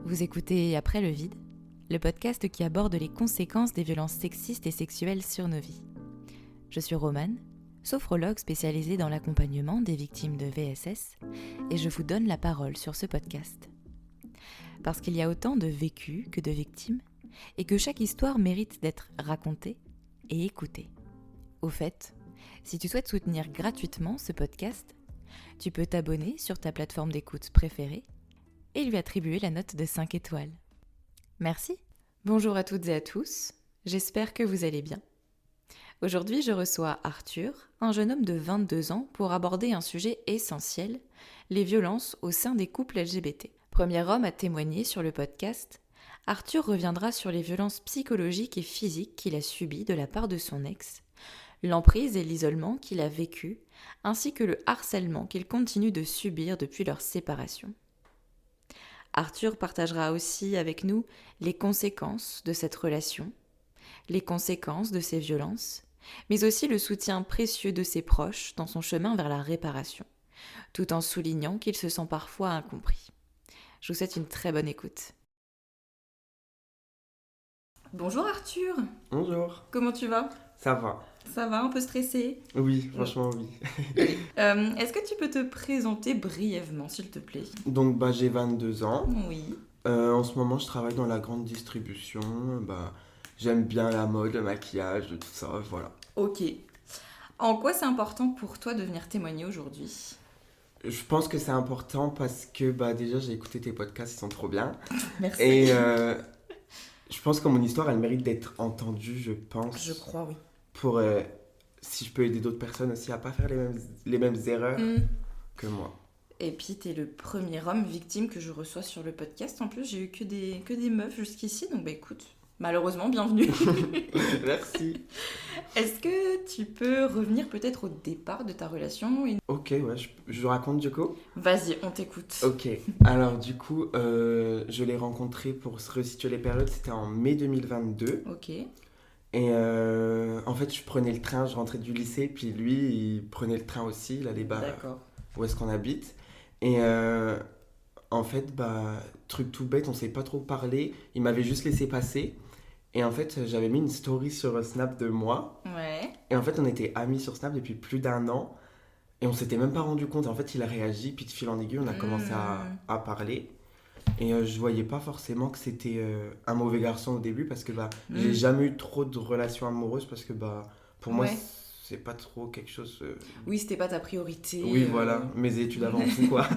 Vous écoutez Après le vide, le podcast qui aborde les conséquences des violences sexistes et sexuelles sur nos vies. Je suis Romane, sophrologue spécialisée dans l'accompagnement des victimes de VSS, et je vous donne la parole sur ce podcast. Parce qu'il y a autant de vécus que de victimes, et que chaque histoire mérite d'être racontée et écoutée. Au fait, si tu souhaites soutenir gratuitement ce podcast, tu peux t'abonner sur ta plateforme d'écoute préférée et lui attribuer la note de 5 étoiles. Merci. Bonjour à toutes et à tous, j'espère que vous allez bien. Aujourd'hui, je reçois Arthur, un jeune homme de 22 ans, pour aborder un sujet essentiel, les violences au sein des couples LGBT. Premier homme à témoigner sur le podcast, Arthur reviendra sur les violences psychologiques et physiques qu'il a subies de la part de son ex, l'emprise et l'isolement qu'il a vécu, ainsi que le harcèlement qu'il continue de subir depuis leur séparation. Arthur partagera aussi avec nous les conséquences de cette relation, les conséquences de ces violences, mais aussi le soutien précieux de ses proches dans son chemin vers la réparation, tout en soulignant qu'il se sent parfois incompris. Je vous souhaite une très bonne écoute. Bonjour Arthur. Bonjour. Comment tu vas ? Ça va. Ça va, un peu stressé ? Oui, franchement oui. Est-ce que tu peux te présenter brièvement, s'il te plaît ? Donc j'ai 22 ans. Oui. En ce moment, je travaille dans la grande distribution. J'aime bien la mode, le maquillage, tout ça, voilà. Ok. En quoi c'est important pour toi de venir témoigner aujourd'hui ? Je pense que c'est important parce que déjà j'ai écouté tes podcasts, ils sont trop bien. Merci. Et je pense que mon histoire, elle mérite d'être entendue, je pense. Je crois, oui. Pour, si je peux aider d'autres personnes aussi à pas faire les mêmes erreurs que moi. Et puis, t'es le premier homme victime que je reçois sur le podcast. En plus, j'ai eu que des meufs jusqu'ici. Donc, écoute, malheureusement, bienvenue. Merci. Est-ce que tu peux revenir peut-être au départ de ta relation ? Ok, ouais, je raconte du coup. Vas-y, on t'écoute. Ok, alors du coup, je l'ai rencontré pour se resituer les périodes, c'était en mai 2022. Ok. Et en fait, je prenais le train, je rentrais du lycée, puis lui, il prenait le train aussi, il allait D'accord. où est-ce qu'on habite. Et en fait, truc tout bête, on s'est pas trop parlé, il m'avait juste laissé passer. Et en fait, j'avais mis une story sur Snap de moi. Ouais. Et en fait, on était amis sur Snap depuis plus d'1 an. Et on s'était même pas rendu compte. En fait, il a réagi, puis de fil en aiguille, on a commencé à parler. Et je voyais pas forcément que c'était un mauvais garçon au début, parce que j'ai jamais eu trop de relations amoureuses, parce que pour moi, c'est pas trop quelque chose... Oui, c'était pas ta priorité. Oui, voilà, mes études avant tout, quoi.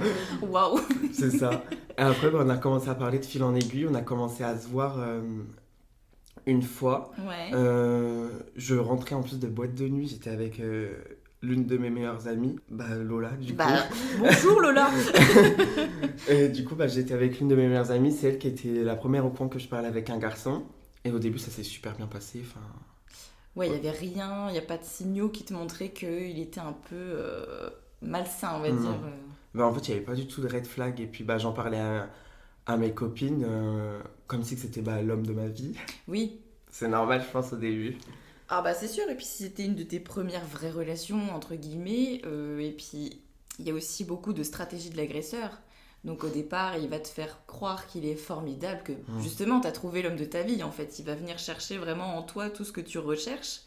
Waouh. C'est ça. Et après, on a commencé à parler de fil en aiguille, on a commencé à se voir une fois. Ouais. Je rentrais en plus de boîte de nuit, j'étais avec... l'une de mes meilleures amies, Lola, du coup. Bonjour Lola. Et du coup, j'étais avec l'une de mes meilleures amies, c'est elle qui était la première au courant que je parlais avec un garçon. Et au début, ça s'est super bien passé. Ouais, il n'y avait rien, il n'y a pas de signaux qui te montraient qu'il était un peu malsain, on va dire. En fait, il n'y avait pas du tout de red flag. Et puis, j'en parlais à mes copines, comme si c'était l'homme de ma vie. Oui. C'est normal, je pense, au début. Ah c'est sûr, et puis si c'était une de tes premières vraies relations, entre guillemets, et puis il y a aussi beaucoup de stratégie de l'agresseur. Donc au départ, il va te faire croire qu'il est formidable, que justement, t'as trouvé l'homme de ta vie, en fait. Il va venir chercher vraiment en toi tout ce que tu recherches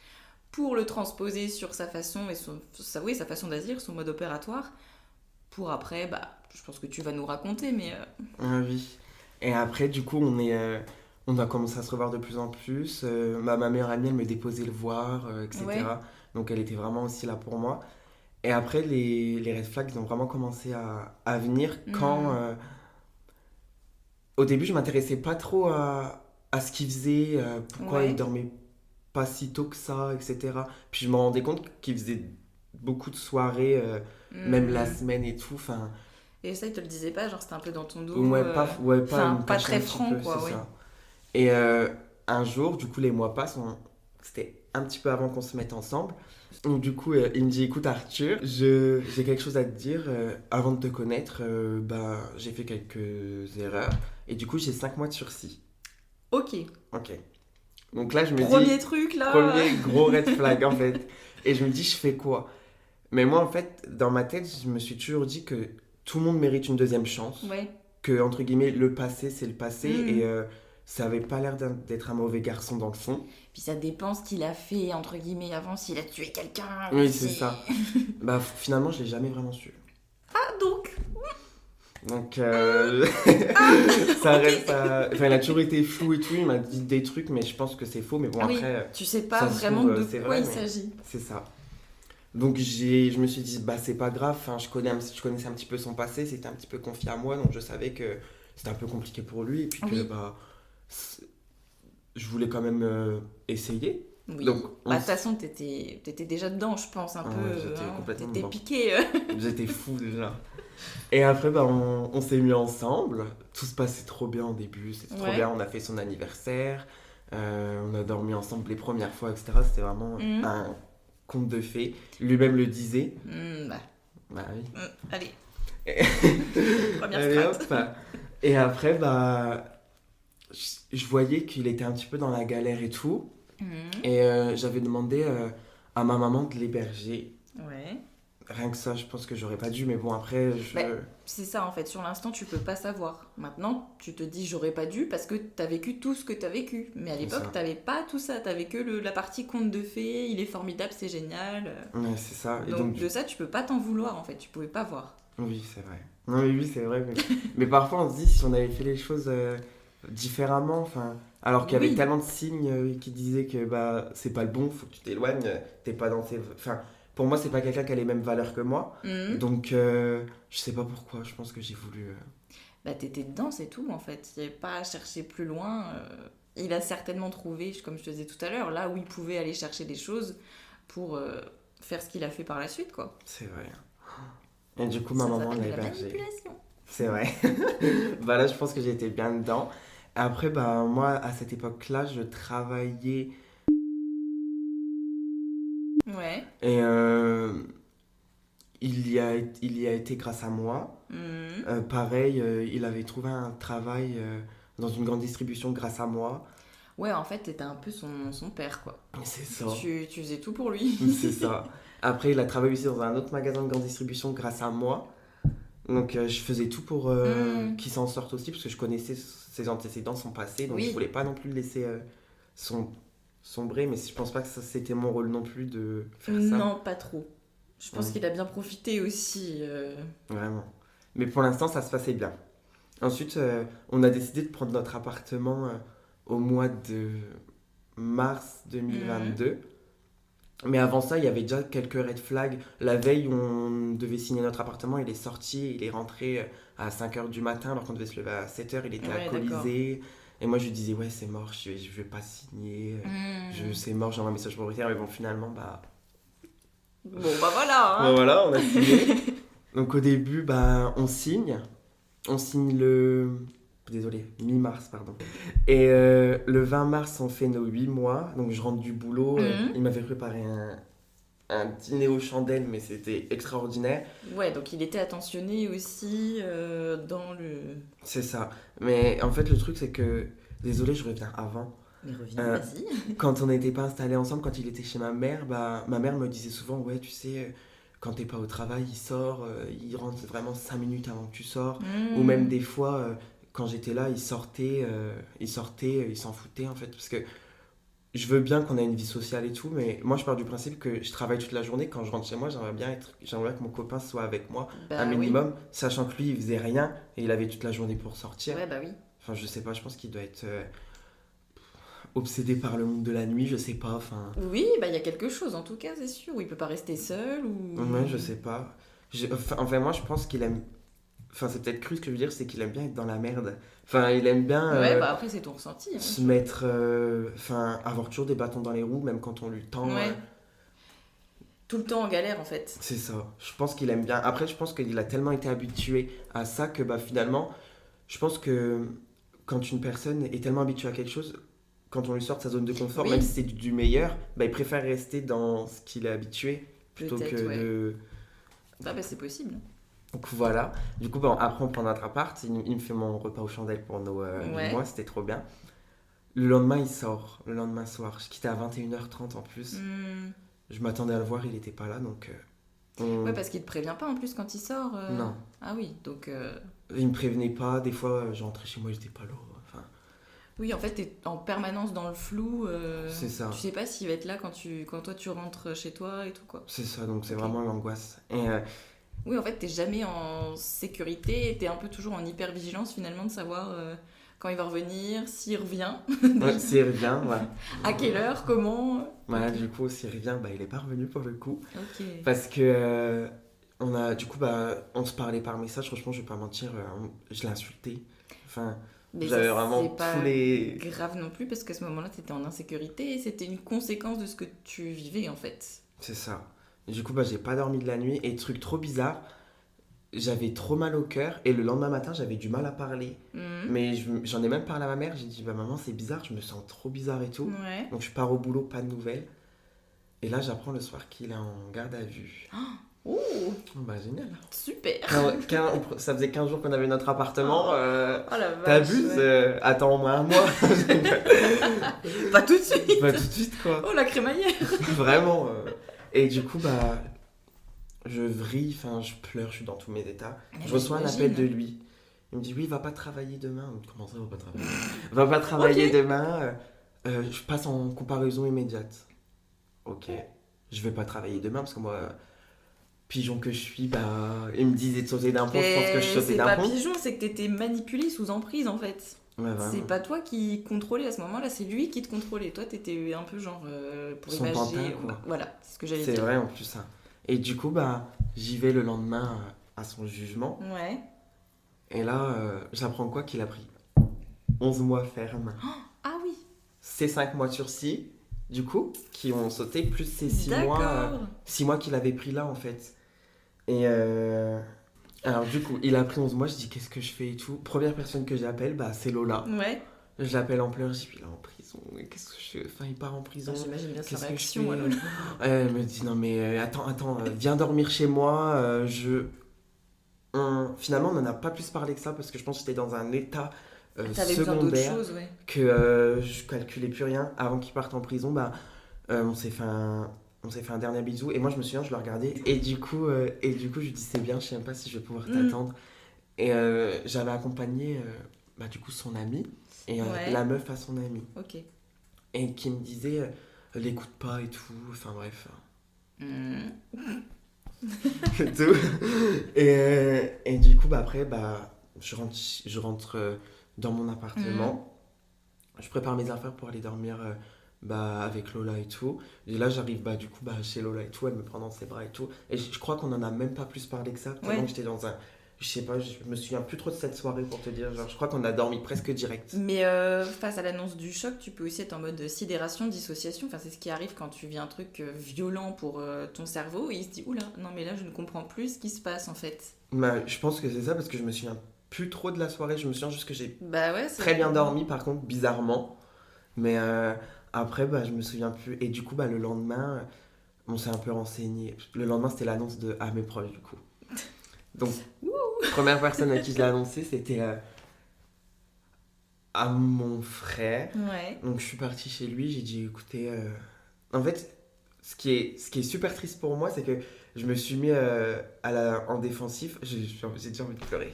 pour le transposer sur sa façon, et sa façon d'agir, son mode opératoire, pour après, je pense que tu vas nous raconter, mais... Oui. Et après, du coup, on a commencé à se revoir de plus en plus. Ma meilleure amie, elle me déposait le voir, etc. Ouais. Donc elle était vraiment aussi là pour moi. Et après, les red flags, ils ont vraiment commencé à venir quand... Au début, je m'intéressais pas trop à ce qu'il faisait, pourquoi il dormait pas si tôt que ça, etc. Puis je me rendais compte qu'il faisait beaucoup de soirées, même la semaine et tout. Et ça, il te le disait pas, genre c'était un peu dans ton dos. Pas très franc, quoi, c'est ça. Et un jour, du coup, les mois passent, c'était un petit peu avant qu'on se mette ensemble. Donc, du coup, il me dit, écoute Arthur, j'ai quelque chose à te dire. Avant de te connaître, j'ai fait quelques erreurs. Et du coup, j'ai 5 mois de sursis. Ok. Donc là, je me dis... Premier truc, là. Premier gros red flag, en fait. Et je me dis, je fais quoi ? Mais moi, en fait, dans ma tête, je me suis toujours dit que tout le monde mérite une deuxième chance. Ouais. que, entre guillemets, le passé, c'est le passé. Et ça avait pas l'air d'être un mauvais garçon dans le fond. Puis ça dépend ce qu'il a fait, entre guillemets, avant, s'il a tué quelqu'un. Oui, c'est ça. Bah, finalement, je l'ai jamais vraiment su. Ah, donc Donc, ça reste... Enfin, il a toujours été flou et tout, il m'a dit des trucs, mais je pense que c'est faux. Mais bon, après... tu sais pas vraiment de quoi il s'agit. C'est ça. Donc, je me suis dit, bah, c'est pas grave, enfin, je connaissais un petit peu son passé, c'était un petit peu confié à moi, donc je savais que c'était un peu compliqué pour lui, et puis que, bah, je voulais quand même essayer. Oui, donc, de toute façon, t'étais déjà dedans, je pense, un peu. J'étais complètement dedans. Piqué. J'étais fou déjà. Et après, bah, on s'est mis ensemble. Tout se passait trop bien au début, c'était trop bien. On a fait son anniversaire, on a dormi ensemble les premières fois, etc. C'était vraiment un conte de fées. Lui-même le disait. Bah oui. Allez. Première strat. Et après, bah, je voyais qu'il était un petit peu dans la galère et tout. Et j'avais demandé à ma maman de l'héberger. Ouais. Rien que ça, je pense que j'aurais pas dû, mais bon, après... c'est ça, en fait. Sur l'instant, tu peux pas savoir. Maintenant, tu te dis, j'aurais pas dû, parce que t'as vécu tout ce que t'as vécu. Mais à l'époque, t'avais pas tout ça. T'avais que la partie conte de fées, il est formidable, c'est génial. Ouais, c'est ça. Donc, de ça, tu peux pas t'en vouloir, en fait. Tu pouvais pas voir. Oui, c'est vrai. Non, mais oui, c'est vrai. Mais parfois, on se dit, si on avait fait les choses différemment, enfin... Alors qu'il y avait tellement de signes qui disaient que bah, c'est pas le bon, faut que tu t'éloignes, t'es pas dans tes... Enfin, pour moi, c'est pas quelqu'un qui a les mêmes valeurs que moi. Donc, je sais pas pourquoi, je pense que j'ai voulu... Bah, t'étais dedans, c'est tout, en fait. Il n'y avait pas à chercher plus loin. Il a certainement trouvé, comme je te disais tout à l'heure, là où il pouvait aller chercher des choses pour faire ce qu'il a fait par la suite, quoi. C'est vrai. Et du coup, ma maman l'a hébergé. Manipulation. C'est vrai. Bah là, je pense que j'étais bien dedans. Après, bah, moi, à cette époque-là, je travaillais... Ouais. Et il y a été grâce à moi. Pareil, il avait trouvé un travail dans une grande distribution grâce à moi. Ouais, en fait, t'étais un peu son père, quoi. C'est ça. Tu faisais tout pour lui. C'est ça. Après, il a travaillé aussi dans un autre magasin de grande distribution grâce à moi. Donc, je faisais tout pour qu'il s'en sorte aussi, parce que je connaissais ses antécédents, son passé. Donc, je voulais pas non plus le laisser sombrer, mais je pense pas que ça, c'était mon rôle non plus de faire ça. Non, pas trop. Je pense qu'il a bien profité aussi. Vraiment. Mais pour l'instant, ça se passait bien. Ensuite, on a décidé de prendre notre appartement au mois de mars 2022. Mais avant ça, il y avait déjà quelques red flags. La veille où on devait signer notre appartement, il est sorti, il est rentré à 5h du matin alors qu'on devait se lever à 7h, il était alcoolisé. Et moi, je lui disais, ouais, c'est mort, je vais pas signer. C'est mort, j'envoie un message propriétaire. Mais bon, finalement, bah... Bon, bah voilà. Bon, voilà, on a signé. Donc, au début, bah, on signe. On signe mi-mars, pardon. Et le 20 mars, on fait nos 8 mois. Donc, je rentre du boulot. Il m'avait préparé un dîner aux chandelles, mais c'était extraordinaire. Ouais, donc il était attentionné aussi dans le... C'est ça. Mais en fait, le truc, c'est que... Désolé, je reviens avant. Mais reviens, vas-y. Quand on n'était pas installés ensemble, quand il était chez ma mère, bah, ma mère me disait souvent, ouais, tu sais... Quand t'es pas au travail, il sort, il rentre vraiment 5 minutes avant que tu sors. Ou même des fois, quand j'étais là, il sortait, il s'en foutait en fait. Parce que je veux bien qu'on ait une vie sociale et tout, mais moi je pars du principe que je travaille toute la journée. Quand je rentre chez moi, j'aimerais que mon copain soit avec moi un minimum, sachant que lui, il faisait rien et il avait toute la journée pour sortir. Ouais, bah oui. Enfin, je sais pas, je pense qu'il doit être... obsédé par le monde de la nuit, je sais pas, enfin... Oui, bah il y a quelque chose en tout cas, c'est sûr, où il peut pas rester seul ou... Ouais, je sais pas. Enfin, moi, je pense qu'il aime... Enfin, c'est peut-être cru ce que je veux dire, c'est qu'il aime bien être dans la merde. Enfin, il aime bien... ouais, bah après, c'est ton ressenti. Hein, se mettre... Enfin, avoir toujours des bâtons dans les roues, même quand on lui tend. Ouais. Tout le temps en galère, en fait. C'est ça. Je pense qu'il aime bien. Après, je pense qu'il a tellement été habitué à ça que, bah, finalement, je pense que quand une personne est tellement habituée à quelque chose... Quand on lui sort de sa zone de confort, même si c'est du meilleur, bah, il préfère rester dans ce qu'il est habitué plutôt que de... Ah bah c'est possible. Donc voilà. Du coup, bah, après on prend notre appart, il me fait mon repas aux chandelles pour nos 8 mois, c'était trop bien. Le lendemain, il sort, le lendemain soir. Je quittais à 21h30 en plus. Je m'attendais à le voir, il était pas là, donc... Ouais, parce qu'il te prévient pas en plus quand il sort. Non. Ah oui, donc Il me prévenait pas, des fois je rentrais chez moi, j'étais pas là. Enfin, Oui, en fait, t'es en permanence dans le flou. c'est ça. Tu sais pas s'il va être là quand toi tu rentres chez toi et tout, quoi. C'est ça, donc c'est Ok. vraiment l'angoisse. Et Oui, en fait, t'es jamais en sécurité et t'es un peu toujours en hyper-vigilance finalement de savoir quand il va revenir, s'il revient, ouais, s'il revient, ouais. à quelle heure, comment. Voilà, Ok. du coup, s'il revient, il est pas revenu pour le coup. Ok. Parce que du coup, on se parlait par message, franchement, je vais pas mentir, je l'ai insulté. Enfin, Mais ça, j'avais vraiment c'est pas tous les. grave non plus parce qu'à ce moment-là, t'étais en insécurité et c'était une conséquence de ce que tu vivais en fait. C'est ça. Et du coup, j'ai pas dormi de la nuit. Et truc trop bizarre, j'avais trop mal au cœur. Et le lendemain matin, j'avais du mal à parler. Mhm. Mais j'en ai même parlé à ma mère. J'ai dit, maman, c'est bizarre, je me sens trop bizarre et tout. Ouais. Donc, je pars au boulot, pas de nouvelles. Et là, j'apprends le soir qu'il est en garde à vue. Oh, Génial. super. Ça faisait 15 jours qu'on avait notre appartement. Oh la vache. T'abuses, Ouais. attends au moins un mois. Pas tout de suite. Pas tout de suite, quoi. Oh la crémaillère. Vraiment. Et du coup, je vrille, enfin, je pleure, je suis dans tous mes états. Mais Je reçois un j'imagine. appel de lui. Il me dit, oui, va pas travailler demain. Comment ça, va pas travailler? Va pas travailler Ok. demain. Je passe en comparaison immédiate. Ok. Je vais pas travailler demain parce que moi, pigeon que je suis, il me disait de sauter d'un pont, je pense que je sautais C'est d'un pas pont. pigeon, c'est que t'étais manipulé sous emprise en fait. Ouais, vraiment. C'est pas toi qui contrôlais à ce moment-là, c'est lui qui te contrôlait. Toi, t'étais un peu genre pour Son imager. pantin, quoi. Voilà, c'est ce que j'allais C'est dire. vrai en plus ça. Et du coup, j'y vais le lendemain à son jugement. Ouais. Et là, j'apprends quoi qu'il a pris 11 mois ferme. Ah oui. Ces 5 mois de sursis, du coup, qui ont sauté, plus ces 6 mois, D'accord. 6 mois qu'il avait pris là en fait. Et alors du coup, il a pris 11 mois, je dis qu'est-ce que je fais et tout. Première personne que j'appelle, c'est Lola. Ouais. Je l'appelle en pleurs, je dis il est en prison, qu'est-ce que je fais? Enfin, il part en prison. J'imagine bien sa Qu'est-ce que je réaction. fais? Alors. Elle me dit non mais attends, viens dormir chez moi. Finalement, on n'en a pas plus parlé que ça parce que je pense que j'étais dans un état T'avais besoin d'autre secondaire chose, ouais. que je calculais plus rien. Avant qu'il parte en prison, on s'est fait un dernier bisou et moi je me souviens, je le regardais et du coup, je lui dis c'est bien, je sais même pas si je vais pouvoir t'attendre. Et j'avais accompagné du coup son ami et Ouais. la meuf à son ami Ok. et qui me disait l'écoute pas et tout, enfin bref. Et tout. Et du coup, après, je rentre dans mon appartement. Je prépare mes affaires pour aller dormir avec Lola et tout. Et là, j'arrive du coup chez Lola et tout. Elle me prend dans ses bras et tout. Et je crois qu'on en a même pas plus parlé que ça. Tellement Ouais. que j'étais dans un. Je sais pas, je me souviens plus trop de cette soirée pour te dire. Genre, je crois qu'on a dormi presque direct. Mais face à l'annonce du choc, tu peux aussi être en mode sidération, dissociation. Enfin, c'est ce qui arrive quand tu vis un truc violent pour ton cerveau et il se dit oula, non mais là je ne comprends plus ce qui se passe en fait. Je pense que c'est ça parce que je me souviens plus trop de la soirée. Je me souviens juste que j'ai Bah ouais, très bien dormi, par contre, bizarrement. Mais après, je me souviens plus. Et du coup, le lendemain, on s'est un peu renseigné. Le lendemain, c'était l'annonce à mes proches, du coup. Donc, première personne à qui je l'ai annoncé, c'était à mon frère. Ouais. Donc, je suis parti chez lui. J'ai dit, écoutez, en fait, ce qui est super triste pour moi, c'est que je me suis mis en défensif. J'ai déjà envie de pleurer.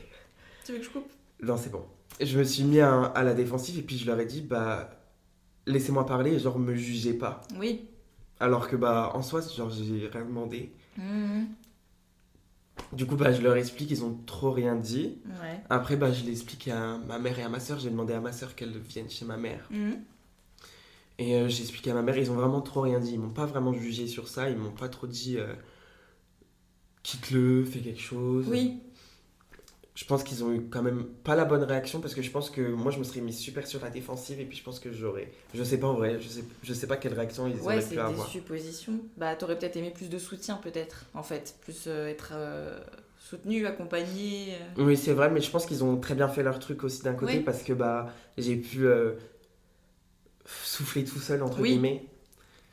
Tu veux que je coupe? Non, c'est bon. Je me suis mis à la défensive et puis je leur ai dit, laissez-moi parler et genre me jugez pas. Oui. Alors que en soi, genre j'ai rien demandé. Du coup, je leur explique, ils ont trop rien dit. Ouais. Après, je l'explique à ma mère et à ma soeur. J'ai demandé à ma soeur qu'elle vienne chez ma mère. Et j'ai expliqué à ma mère, ils ont vraiment trop rien dit. Ils m'ont pas vraiment jugé sur ça. Ils m'ont pas trop dit quitte-le, fais quelque chose. Oui. Je pense qu'ils ont eu quand même pas la bonne réaction parce que je pense que moi je me serais mis super sur la défensive et puis je pense que je sais pas en vrai, je sais pas quelle réaction ils auraient pu avoir. Ouais, c'est des suppositions. T'aurais peut-être aimé plus de soutien peut-être en fait, plus être soutenu, accompagné. Oui, c'est vrai, mais je pense qu'ils ont très bien fait leur truc aussi d'un côté Ouais. parce que j'ai pu souffler tout seul entre Oui. guillemets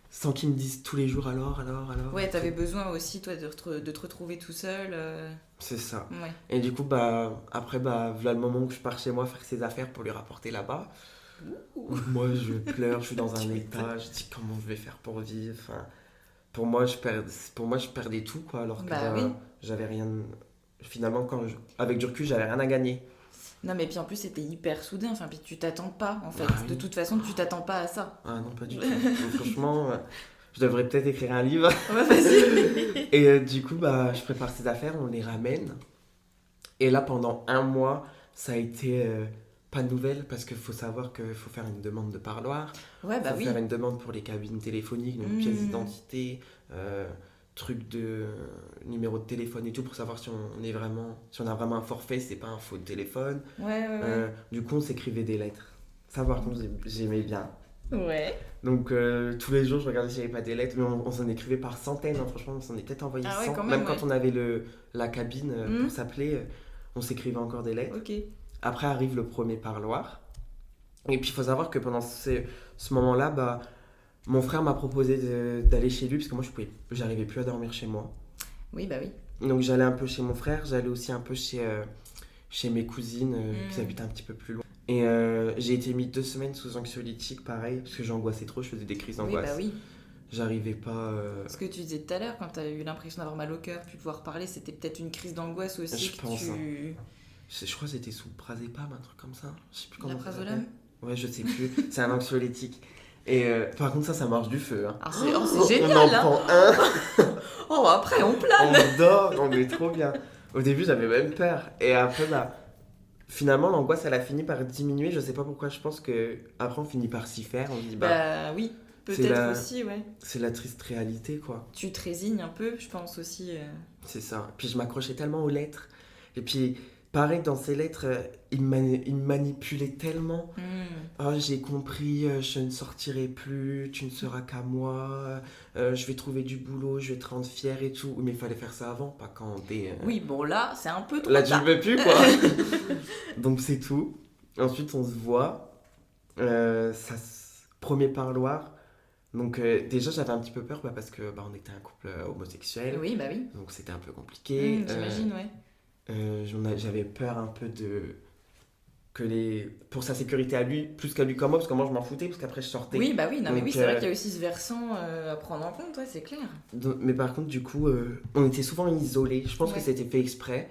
sans qu'ils me disent tous les jours alors. Ouais, t'avais besoin aussi toi de te retrouver tout seul. C'est ça. Ouais. Et du coup, après, voilà le moment où je pars chez moi faire ses affaires pour lui rapporter là-bas. Moi, je pleure, je suis dans un état, je dis comment je vais faire pour vivre. Enfin, pour moi, je perdais tout, quoi, alors que Oui. j'avais rien. finalement, avec du recul, j'avais rien à gagner. Non, mais puis en plus, c'était hyper soudain. Enfin, puis tu t'attends pas, en fait. Oui. De toute façon, tu t'attends pas à ça. Ah non, pas du tout. Donc, franchement, je devrais peut-être écrire un livre. Ouais, vas-y. Et du coup, je prépare ces affaires, on les ramène. Et là, pendant 1 mois, ça a été pas de nouvelles parce qu'il faut savoir qu'il faut faire une demande de parloir. Ouais, bah Faut oui. faire une demande pour les cabines téléphoniques, donc pièce d'identité, truc de numéro de téléphone et tout pour savoir si on a vraiment un forfait, c'est pas un faux téléphone. Ouais. Du coup, on s'écrivait des lettres. Ça, par contre, j'aimais bien. Ouais. Donc, tous les jours, je regardais s'il n'y avait pas des lettres, mais on s'en écrivait par centaines, hein. Franchement, on s'en est peut-être envoyé Ah ouais, 100. quand même, Quand on avait la cabine pour s'appeler, on s'écrivait encore des lettres. Ok. Après arrive le premier parloir. Et puis, il faut savoir que pendant ce moment-là, mon frère m'a proposé d'aller chez lui, parce que moi, j'arrivais plus à dormir chez moi. Oui, bah oui. Donc, j'allais un peu chez mon frère, j'allais aussi un peu chez mes cousines qui habitaient un petit peu plus loin. Et j'ai été mis 2 semaines sous anxiolytique, pareil, parce que j'angoissais trop, je faisais des crises d'angoisse. Oui, bah oui. J'arrivais pas. Ce que tu disais tout à l'heure, quand tu as eu l'impression d'avoir mal au cœur, puis pouvoir parler, c'était peut-être une crise d'angoisse aussi. Je pense. Je crois que c'était sous Prazépam, un truc comme ça. Je sais plus comment ça s'appelle. Prazolam. Ouais, je sais plus. C'est un anxiolytique. Et par contre, ça marche du feu. Hein. Ah, c'est génial, on en hein. prend un, Oh, après, on plane. on dort, on est trop bien. Au début, j'avais même peur. Et après, finalement, l'angoisse, elle a fini par diminuer. Je sais pas pourquoi, je pense que après on finit par s'y faire. On se dit, Bah oui, peut-être aussi, ouais. c'est la triste réalité, quoi. Tu te résignes un peu, je pense aussi. C'est ça. Puis je m'accrochais tellement aux lettres. Et puis, pareil, dans ces lettres, il me manipulait tellement. Oh, j'ai compris, je ne sortirai plus, tu ne seras qu'à moi, je vais trouver du boulot, je vais te rendre fière et tout. Mais il fallait faire ça avant, pas quand t'es... Oui, bon là, c'est un peu trop Là, tu tard. ne veux plus, quoi. Donc, c'est tout. Ensuite, on se voit. Premier parloir. Donc, déjà, j'avais un petit peu peur parce que on était un couple homosexuel. Oui, bah oui. Donc, c'était un peu compliqué. J'imagine, ouais. J'avais peur un peu pour sa sécurité à lui, plus qu'à lui comme moi, parce que moi je m'en foutais, parce qu'après je sortais. Oui, bah oui, non, mais Donc, oui, c'est vrai qu'il y a aussi ce versant à prendre en compte, ouais, c'est clair. Mais par contre, du coup, on était souvent isolés. Je pense que Ouais. c'était fait exprès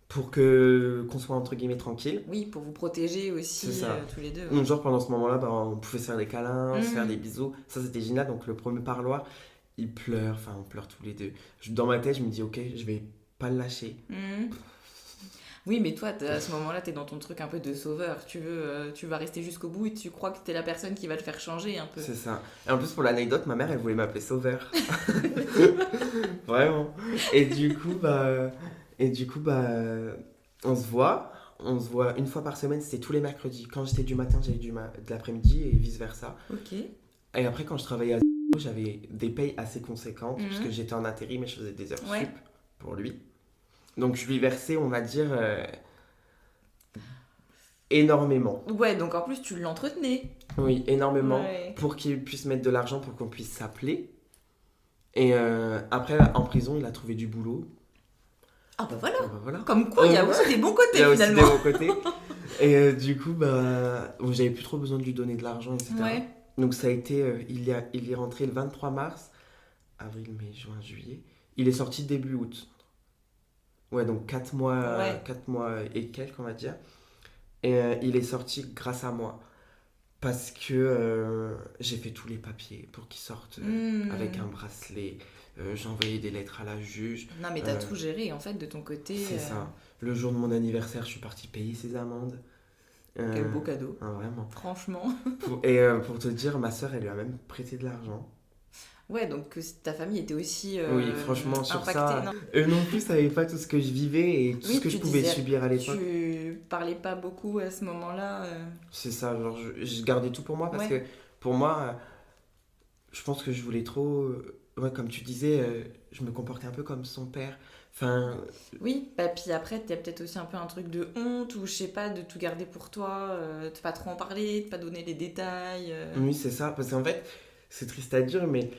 pour qu'on soit entre guillemets tranquille. Oui, pour vous protéger aussi, C'est ça. tous les deux. Ouais. Donc, genre pendant ce moment-là, on pouvait se faire des câlins, se faire des bisous. Ça, c'était génial. Donc, le premier parloir, il pleure, enfin, on pleure tous les deux. Dans ma tête, je me dis, ok, je vais pas le lâcher. Oui, mais toi, à ce moment-là, t'es dans ton truc un peu de sauveur. Tu vas rester jusqu'au bout et tu crois que t'es la personne qui va le faire changer un peu. C'est ça. Et en plus, pour l'anecdote, ma mère, elle voulait m'appeler Sauveur. Vraiment. Et du coup, on se voit. On se voit 1 fois par semaine, c'était tous les mercredis. Quand j'étais du matin, j'allais de l'après-midi et vice-versa. Ok. Et après, quand je travaillais à j'avais des payes assez conséquentes, puisque j'étais en intérim et je faisais des heures sup pour lui. Donc, je lui versais, on va dire, énormément. Ouais, donc en plus, tu l'entretenais. Oui, énormément. Ouais. Pour qu'il puisse mettre de l'argent pour qu'on puisse s'appeler. Et après, en prison, il a trouvé du boulot. Ah bah voilà. Voilà. Comme quoi, il y a aussi des bons côtés Il y a aussi finalement. des bons côtés. Et du coup, j'avais plus trop besoin de lui donner de l'argent, etc. Ouais. Donc ça a été, il est rentré le 23 mars, avril, mai, juin, juillet. Il est sorti début août. Ouais, donc 4 mois, Ouais. 4 mois et quelques, on va dire. Et il est sorti grâce à moi. Parce que j'ai fait tous les papiers pour qu'il sorte avec un bracelet. J'ai envoyé des lettres à la juge. Non, mais t'as tout géré en fait de ton côté. C'est ça. Le jour de mon anniversaire, je suis parti payer ses amendes. Quel beau cadeau. Vraiment. Franchement. Pour te dire, ma soeur, elle lui a même prêté de l'argent. Ouais, donc ta famille était aussi Oui, franchement, sur impactée. ça, Non. eux non plus savaient pas tout ce que je vivais et tout ce que je pouvais subir à l'époque. Tu parlais pas beaucoup à ce moment-là. C'est ça, genre je gardais tout pour moi parce que pour moi, je pense que je voulais trop, comme tu disais, je me comportais un peu comme son père. Enfin, Oui, bah, puis après, t'as peut-être aussi un peu un truc de honte ou je sais pas, de tout garder pour toi, de pas trop en parler, de pas donner les détails. oui, c'est ça, parce qu'en fait, c'est triste à dire, mais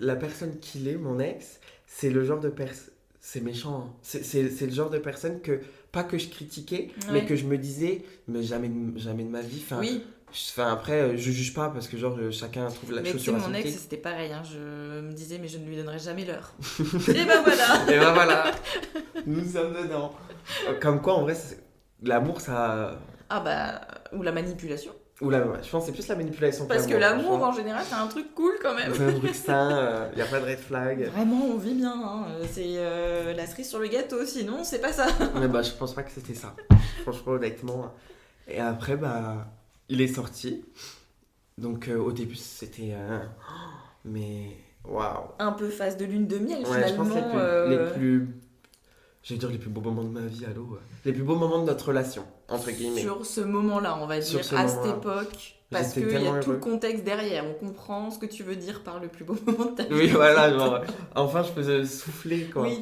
la personne qu'il est, mon ex, c'est le genre de personne. C'est méchant, hein. C'est le genre de personne que, pas que je critiquais, mais que je me disais, mais jamais de ma vie. Oui. Enfin, après, je juge pas parce que genre chacun trouve la Mais tu sais, chaussure à son mon ex, pied. c'était pareil. Hein. Je me disais, mais je ne lui donnerai jamais l'heure. Et ben voilà. Et ben voilà, nous sommes dedans. Comme quoi, en vrai, l'amour, ça. Ah bah, ou la manipulation. Ou la... je pense que c'est plus la manipulation Parce que l'amour, l'amour, en général, c'est un truc cool quand même. c'est un truc sain, y a pas de red flag. Vraiment, on vit bien. Hein. C'est la cerise sur le gâteau, sinon, c'est pas ça. Mais bah, je pense pas que c'était ça. Franchement, honnêtement. Et après, bah, il est sorti. Donc, au début, c'était. Mais. Waouh! Un peu phase de lune de miel, Ouais, je pense finalement. que les plus. J'allais dire les plus beaux moments de ma vie, allô? Les plus beaux moments de notre relation, entre guillemets. Sur ce moment-là, on va Sur dire, ce à cette moment-là. époque. Parce J'étais qu'il y a tellement tout le heureux. contexte derrière. On comprend ce que tu veux dire par le plus beau moment de ta vie. Oui, voilà, genre. Enfin, je peux souffler, quoi. Oui.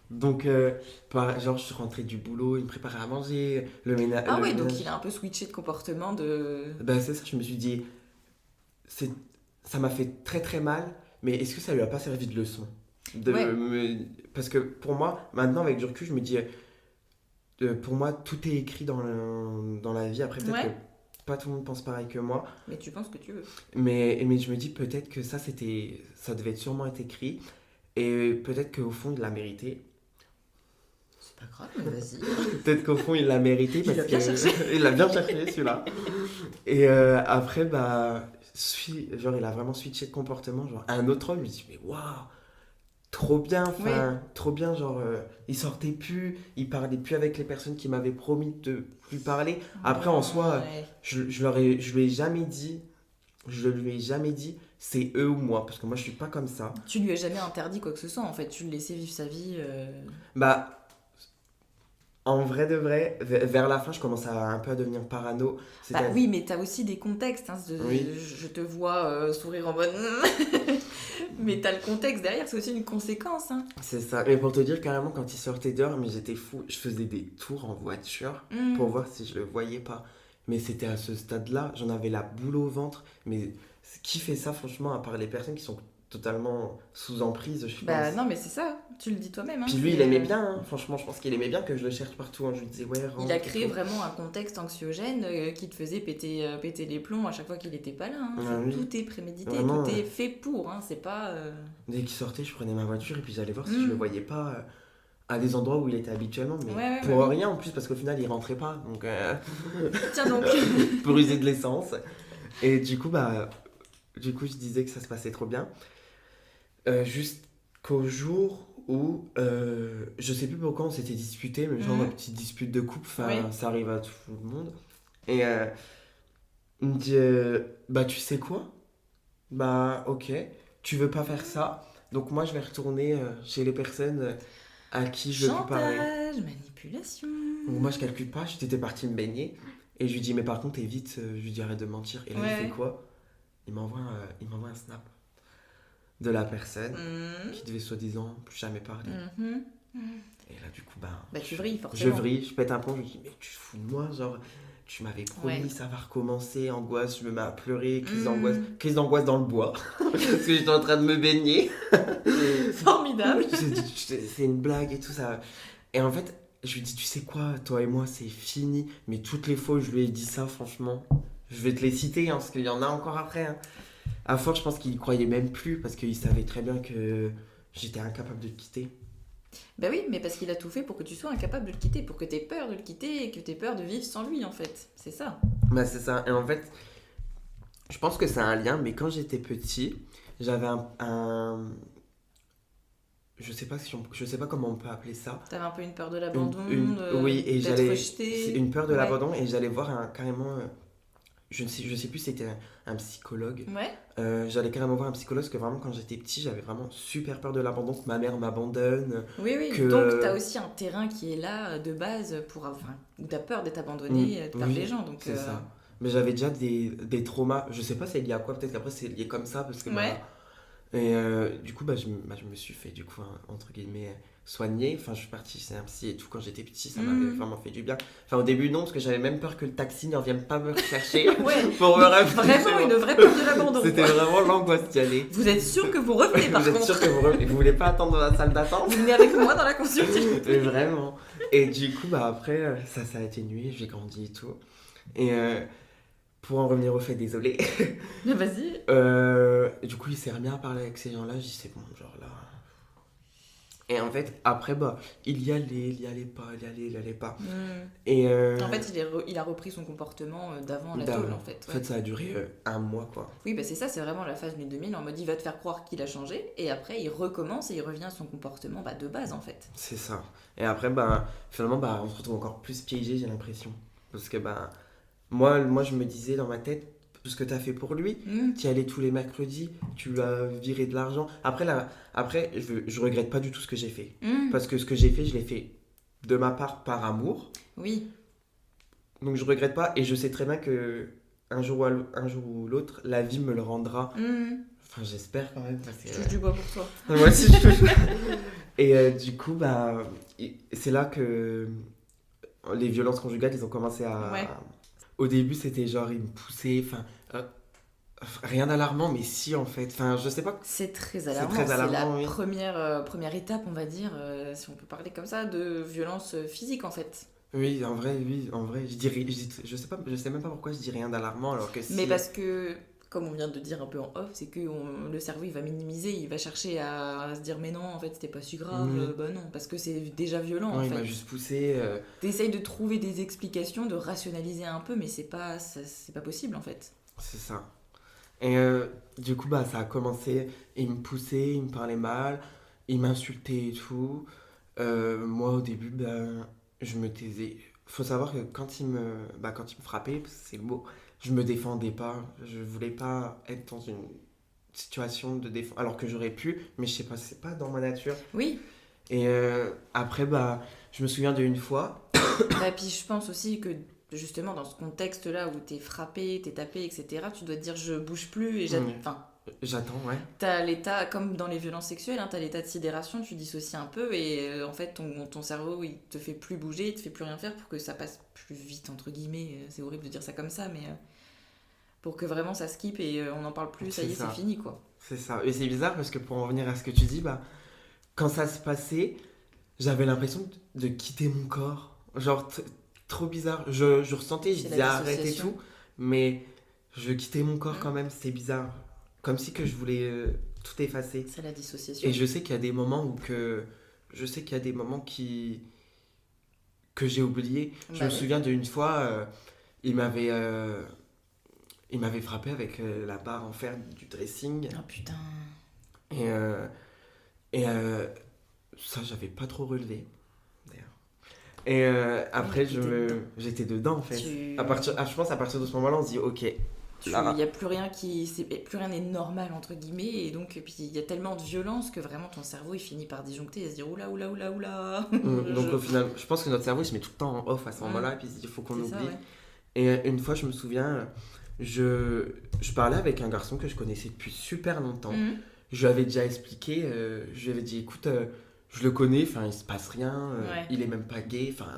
Donc, genre, je suis rentrée du boulot, il me préparait à manger, le ménage. Ah ouais, donc il a un peu switché de comportement de... Ben, c'est ça, je me suis dit, ça m'a fait très très mal, mais est-ce que ça lui a pas servi de leçon Ouais. Parce que pour moi, maintenant avec du recul, je me dis, pour moi, tout est écrit dans la vie. Après, peut-être Ouais. que pas tout le monde pense pareil que moi, Mais tu penses que tu veux. mais je me dis peut-être que ça devait sûrement être écrit, et peut-être qu'au fond, il l'a mérité. C'est pas grave, mais vas-y. Peut-être qu'au fond, il l'a mérité. Il l'a bien cherché. Il l'a bien cherché, celui-là. Et après, bah, genre, il a vraiment switché de comportement. Genre, un autre homme, je me dis, mais waouh, trop bien, enfin, trop bien. Genre, il sortait plus, il parlait plus avec les personnes qui m'avaient promis de plus parler. Après, en soi, Ouais. je lui ai jamais dit, c'est eux ou moi, parce que moi, je suis pas comme ça. Tu lui as jamais interdit quoi que ce soit, en fait. Tu le laissais vivre sa vie. Bah. En vrai de vrai, vers la fin, je commence un peu à devenir parano. Bah oui, mais t'as aussi des contextes. Hein, Oui. Je te vois sourire en mode... mais t'as le contexte derrière, c'est aussi une conséquence. Hein. C'est ça. Mais pour te dire, carrément, quand il sortait dehors, mais j'étais fou. Je faisais des tours en voiture pour voir si je le voyais pas. Mais c'était à ce stade-là, j'en avais la boule au ventre. Mais qui fait ça, franchement, à part les personnes qui sont totalement sous emprise, je Bah pense. non, mais c'est ça, tu le dis toi-même. Hein, Puis lui, il aimait bien, hein. Franchement, je pense qu'il aimait bien que je le cherche partout. Hein. Je lui disais, ouais, rentre. Il a créé vraiment un contexte anxiogène qui te faisait péter les plombs à chaque fois qu'il était pas là. Hein. Ah oui. Tout est prémédité, Vraiment, tout est fait pour. Hein. C'est pas. Dès qu'il sortait, je prenais ma voiture et puis j'allais voir si je le voyais pas à des endroits où il était habituellement. Mais Ouais, pour rien en plus, parce qu'au final, il rentrait pas. Donc, Tiens donc. pour user de l'essence. Et du coup, je disais que ça se passait trop bien. Jusqu'au jour où, je sais plus pourquoi on s'était disputé, mais genre une petite dispute de couple, enfin, ça arrive à tout le monde. Et il me dit, bah tu sais quoi? Bah ok, tu veux pas faire ça, donc moi je vais retourner chez les personnes à qui je veux plus parler. Chantage, manipulation. Donc moi je calcule pas, j'étais parti me baigner, et je lui dis, mais par contre évite, je lui dis arrête de mentir. Et là il fait quoi? Il m'envoie un snap de la personne qui devait soi-disant plus jamais parler. Et là, du coup, tu vrilles, je forcément. vrille, je pète un plomb, je me dis, mais tu te fous de moi, genre, tu m'avais promis, ça va recommencer, angoisse, je me mets à pleurer, crise d'angoisse dans le bois, parce que j'étais en train de me baigner. Formidable. C'est une blague et tout ça. Et en fait, je lui dis, tu sais quoi, toi et moi, c'est fini. Mais toutes les fois où je lui ai dit ça, franchement, je vais te les citer, hein, parce qu'il y en a encore après. Hein. À force, je pense qu'il y croyait même plus, parce qu'il savait très bien que j'étais incapable de le quitter. Bah oui, mais parce qu'il a tout fait pour que tu sois incapable de le quitter, pour que t'aies peur de le quitter et que t'aies peur de vivre sans lui, en fait. C'est ça. Bah, c'est ça. Et en fait, je pense que c'est un lien, mais quand j'étais petit, j'avais je sais pas comment on peut appeler ça. T'avais un peu une peur de l'abandon, oui, et d'être rejeté. C'est une peur de l'abandon, et j'allais voir carrément... je sais plus si c'était un psychologue. Ouais. J'allais carrément voir un psychologue parce que vraiment quand j'étais petit j'avais vraiment super peur de l'abandon, que ma mère m'abandonne. Oui. Donc t'as aussi un terrain qui est là de base où t'as peur d'être abandonné, de perdre les gens. Donc, c'est ça. Mais j'avais déjà des traumas. Je sais pas c'est lié à quoi, peut-être qu'après c'est lié comme ça parce que et du coup je me suis fait du coup entre guillemets soigner. Enfin je suis partie chez un psy et tout quand j'étais petit, ça m'avait vraiment fait du bien. Enfin au début non, parce que j'avais même peur que le taxi ne revienne pas me rechercher. Pour me vraiment une vraie peur de l'abandon. C'était vraiment l'angoisse d'y aller. Vous êtes sûr que vous revenez par contre? Vous êtes sûr que vous revenez? Vous voulez pas attendre dans la salle d'attente? Vous venez avec moi dans la consultation. Mais vraiment. Et du coup après ça a atténué, j'ai grandi et tout. Et pour en revenir au fait, désolé. Vas-y. Du coup, il s'est remis à parler avec ces gens-là. Je dis, c'est bon, genre là. Et en fait, après, bah, il y allait, il y allait pas, il y allait pas. Et En fait, il a repris son comportement d'avant la tôle, en fait. En fait, ça a duré un mois, quoi. Oui, bah c'est ça, c'est vraiment la phase mai 2000, en mode il va te faire croire qu'il a changé, et après il recommence et il revient à son comportement de base, en fait. C'est ça. Et après, bah, finalement, bah, on se retrouve encore plus piégé, j'ai l'impression. Parce que, bah, moi, je me disais dans ma tête, tout ce que tu as fait pour lui, tu y allais tous les mercredis, tu lui as viré de l'argent. Après, je regrette pas du tout ce que j'ai fait. Parce que ce que j'ai fait, je l'ai fait de ma part par amour. Oui. Donc je regrette pas et je sais très bien que un jour ou l'autre, la vie me le rendra. Enfin, j'espère quand même. Parce que, Je touche du bois pour toi. moi aussi, je touche. Et du coup, bah, c'est là que les violences conjugales, ils ont commencé à... Ouais. Au début, c'était genre, ils me poussaient, enfin, rien d'alarmant, mais si, en fait. Enfin, je sais pas. C'est très alarmant. C'est très alarmant, la oui. première étape, on va dire, si on peut parler comme ça, de violence physique, en fait. Oui, en vrai, je sais même pas pourquoi je dis rien d'alarmant, alors que si... Mais parce que, comme on vient de dire un peu en off, c'est que le cerveau, il va minimiser, il va chercher à se dire, mais non, en fait, c'était pas si grave, bah non, parce que c'est déjà violent, Non, en il fait. m'a juste poussé... T'essayes de trouver des explications, de rationaliser un peu, mais c'est pas possible, en fait. C'est ça. Et du coup, bah, ça a commencé, il me poussait, il me parlait mal, il m'insultait et tout. Moi, au début, ben, je me taisais. Faut savoir que quand il me frappait, c'est le mot, je me défendais pas. Je voulais pas être dans une situation de défense, alors que j'aurais pu, mais je sais pas, c'est pas dans ma nature. Oui. Et après, bah, je me souviens d'une fois. Puis je pense aussi que justement dans ce contexte-là où t'es frappé, t'es tapé, etc., tu dois te dire je bouge plus et j'attends. Enfin, j'attends, ouais. t'as l'état, comme dans les violences sexuelles, t'as l'état de sidération, tu dissocies un peu et en fait ton cerveau il te fait plus bouger, il te fait plus rien faire pour que ça passe plus vite, entre guillemets. C'est horrible de dire ça comme ça, mais pour que vraiment ça skip et on n'en parle plus, ça y est, c'est fini quoi. C'est ça. Et c'est bizarre parce que pour en revenir à ce que tu dis, bah, quand ça se passait, j'avais l'impression de quitter mon corps. Genre, trop bizarre. Je ressentais, je disais arrête et tout, mais je quittais mon corps quand même, c'est bizarre. Comme si que je voulais tout effacer. C'est la dissociation. Et je sais qu'il y a des moments où que... Je sais qu'il y a des moments que j'ai oubliés. Je me souviens d'une fois, il m'avait frappé avec la barre en fer du dressing. Oh putain. Et ça, j'avais pas trop relevé, d'ailleurs. Et après, j'étais dedans, en fait. Je pense à partir de ce moment-là, on se dit, ok. Il n'y a plus rien plus rien n'est normal, entre guillemets. Et donc, puis il y a tellement de violence que vraiment ton cerveau, il finit par disjoncter et se dire, oula. Donc au final, je pense que notre cerveau, il se met tout le temps en off à ce moment-là. Et puis il faut qu'on oublie. Ça, ouais. Et une fois, je me souviens, je parlais avec un garçon que je connaissais depuis super longtemps. Je lui avais déjà expliqué, je lui avais dit, écoute, je le connais, enfin, il se passe rien, il est même pas gay, enfin,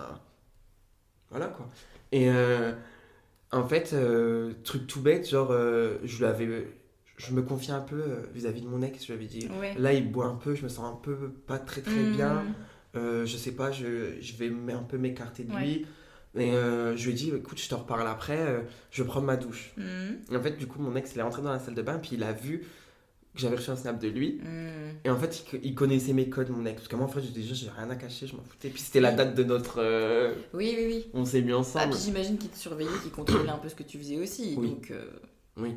voilà quoi. Et en fait, truc tout bête, genre, je me confiais un peu vis-à-vis de mon ex, je lui avais dit, là, il boit un peu, je me sens un peu pas très bien, je sais pas, je vais un peu m'écarter de lui. Et je lui ai dit, écoute, je te reparle après, je vais prendre ma douche. Et en fait, du coup, mon ex, il est rentré dans la salle de bain, puis il a vu que j'avais reçu un snap de lui. Et en fait, il connaissait mes codes, mon ex. Parce que moi, en fait, j'ai rien à cacher, je m'en foutais. Puis c'était la date de notre... Oui. On s'est mis ensemble. Puis j'imagine qu'il te surveillait, qu'il contrôlait un peu ce que tu faisais aussi. Oui. Donc, oui.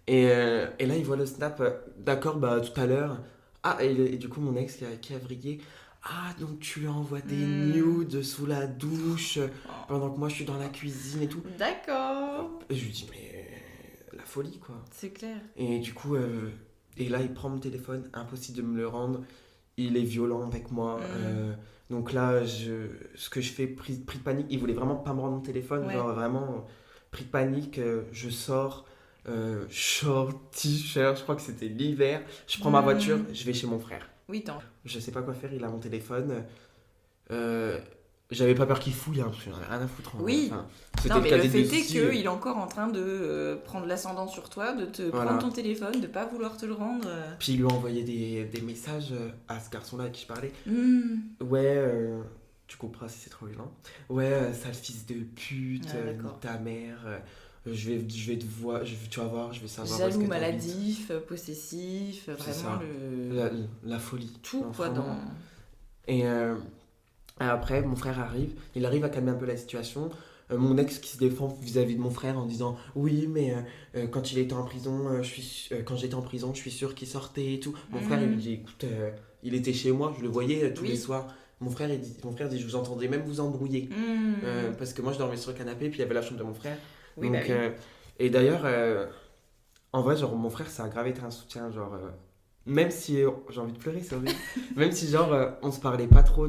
Et là, il voit le snap. D'accord, bah, tout à l'heure. Ah, et du coup, mon ex qui a vrillé. Ah, donc tu lui envoies des nudes sous la douche pendant que moi, je suis dans la cuisine et tout. D'accord. Et je lui dis, mais la folie, quoi. C'est clair. Et du coup... Et là, il prend mon téléphone, impossible de me le rendre. Il est violent avec moi. Donc là, ce que je fais, pris de panique. Il voulait vraiment pas me rendre mon téléphone. Genre vraiment, pris de panique. Je sors, short, t-shirt. Je crois que c'était l'hiver. Je prends ma voiture, je vais chez mon frère. Oui, tant. Je sais pas quoi faire, il a mon téléphone. J'avais pas peur qu'il fouille, parce que j'en avais rien à foutre. Oui. Enfin, non, mais le fait est qu'il est encore en train de prendre l'ascendant sur toi, de te prendre ton téléphone, de pas vouloir te le rendre. Puis il lui a envoyé des messages à ce garçon-là à qui je parlais. Ouais, tu comprends si c'est trop violent. Ouais, sale fils de pute, ta mère. tu vas voir, je vais savoir. Jaloux, maladif, possessif, vraiment la folie. Tout, quoi, dans... Et après, mon frère arrive, il arrive à calmer un peu la situation. Mon ex qui se défend vis-à-vis de mon frère en disant oui mais quand il était en prison quand j'étais en prison je suis sûr qu'il sortait et tout. Mon frère il lui dit écoute il était chez moi, je le voyais tous les soirs. Mon frère dit je vous entendais même vous embrouiller parce que moi je dormais sur le canapé puis il y avait la chambre de mon frère. Donc, et d'ailleurs en vrai genre mon frère ça a grave été un soutien genre même si j'ai envie de pleurer c'est horrible même si genre on se parlait pas trop.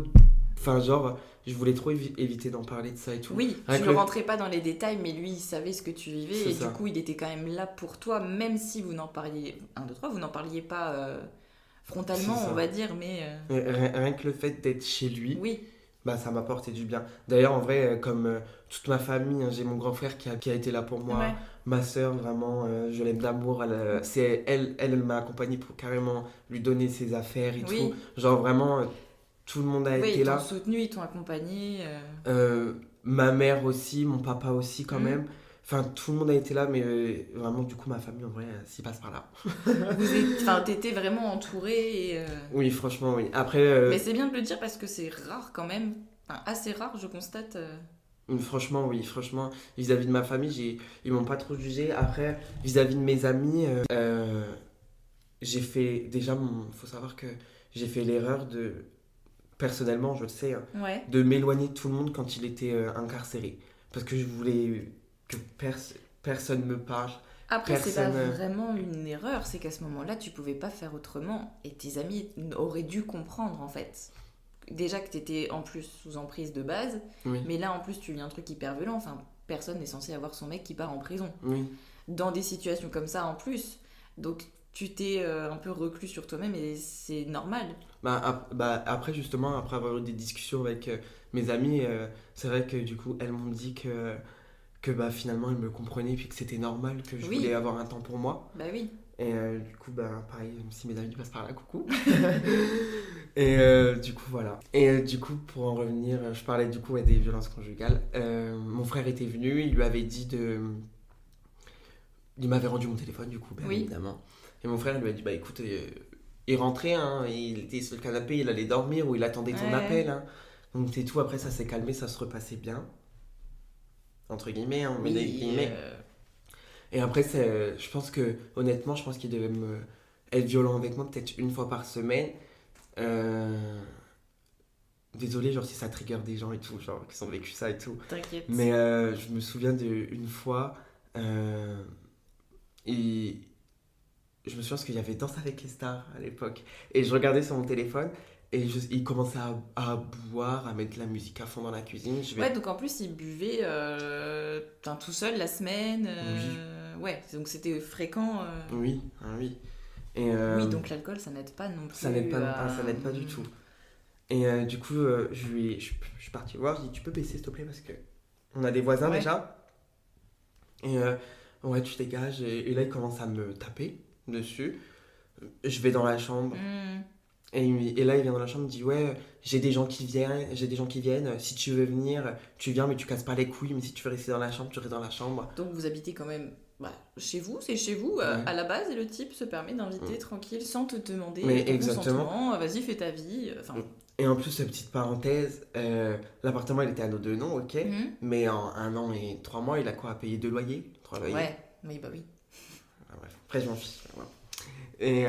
Enfin, genre, je voulais trop éviter d'en parler de ça et tout. Oui, tu ne rentrais pas dans les détails, mais lui, il savait ce que tu vivais. Et ça. Du coup, il était quand même là pour toi, même si vous n'en parliez... vous n'en parliez pas frontalement, on va dire, mais... Rien que le fait d'être chez lui, oui. Bah, ça m'a apporté du bien. D'ailleurs, en vrai, comme toute ma famille, hein, j'ai mon grand frère qui a été là pour moi. Ouais. Ma soeur, vraiment, je l'aime d'amour. Elle m'a accompagné pour carrément lui donner ses affaires et tout. Genre, vraiment... Tout le monde a été là. Ils t'ont soutenu, ils t'ont accompagné. Ma mère aussi, mon papa aussi quand même. Enfin, tout le monde a été là, mais vraiment, du coup, ma famille, en vrai, s'y passe par là. T'étais vraiment entouré. Et, Oui, franchement, oui. Après... Mais c'est bien de le dire parce que c'est rare quand même. Enfin, assez rare, je constate. Franchement, oui. Franchement, vis-à-vis de ma famille, ils m'ont pas trop jugé. Après, vis-à-vis de mes amis, j'ai fait... Déjà, faut savoir que j'ai fait l'erreur de... Personnellement, je le sais, de m'éloigner de tout le monde quand il était incarcéré. Parce que je voulais que personne me parle. Après, c'est pas vraiment une erreur, c'est qu'à ce moment-là, tu pouvais pas faire autrement. Et tes amis auraient dû comprendre, en fait. Déjà que t'étais en plus sous emprise de base, mais là, en plus, tu lis un truc hyper violent. Enfin, personne n'est censé avoir son mec qui part en prison. Oui. Dans des situations comme ça, en plus. Donc... Tu t'es un peu reclus sur toi-même et c'est normal. Après, justement, après avoir eu des discussions avec mes amis, c'est vrai que du coup, elles m'ont dit que finalement, elles me comprenaient puis que c'était normal que je voulais avoir un temps pour moi. Bah oui. Et du coup, pareil, si mes amis passent par là, coucou. Et du coup, voilà. Et du coup, pour en revenir, je parlais du coup des violences conjugales. Mon frère était venu, il lui avait dit de... Il m'avait rendu mon téléphone, du coup, bien évidemment. Et mon frère lui a dit, écoute, il rentrait, hein, il était sur le canapé, il allait dormir ou il attendait ton appel. Hein. Donc c'est tout, après ça s'est calmé, ça se repassait bien. Entre guillemets, on met des guillemets. Et après, je pense que, honnêtement, qu'il devait être violent avec moi peut-être une fois par semaine. Désolé, genre si ça trigger des gens et tout, genre qui ont vécu ça et tout. T'inquiète. Mais je me souviens d'une fois, je me souviens parce qu'il y avait Danse avec les stars à l'époque. Et je regardais sur mon téléphone et il commençait à boire, à mettre de la musique à fond dans la cuisine. Ouais, donc en plus, il buvait tout seul la semaine. Ouais, donc c'était fréquent. Oui. Et, oui, donc l'alcool, ça n'aide pas non plus. Ça n'aide pas du tout. Et du coup, je suis parti voir, je lui ai dit, tu peux baisser s'il te plaît parce que on a des voisins déjà. Et tu dégages. Et là, il commence à me taper dessus. Je vais dans la chambre. Et là, il vient dans la chambre, il me dit, ouais, j'ai des gens qui viennent. Si tu veux venir, tu viens, mais tu casses pas les couilles. Mais si tu veux rester dans la chambre, tu restes dans la chambre. Donc vous habitez quand même chez vous, c'est chez vous à la base, et le type se permet d'inviter tranquille sans te demander ton consentement. Vas-y, fais ta vie. Et en plus, petite parenthèse, l'appartement il était à nos deux noms, ok, mais en 1 an et 3 mois, il a quoi à payer 2 loyers, 3 loyers. Ouais, mais oui. Bref, après je m'en fiche. Et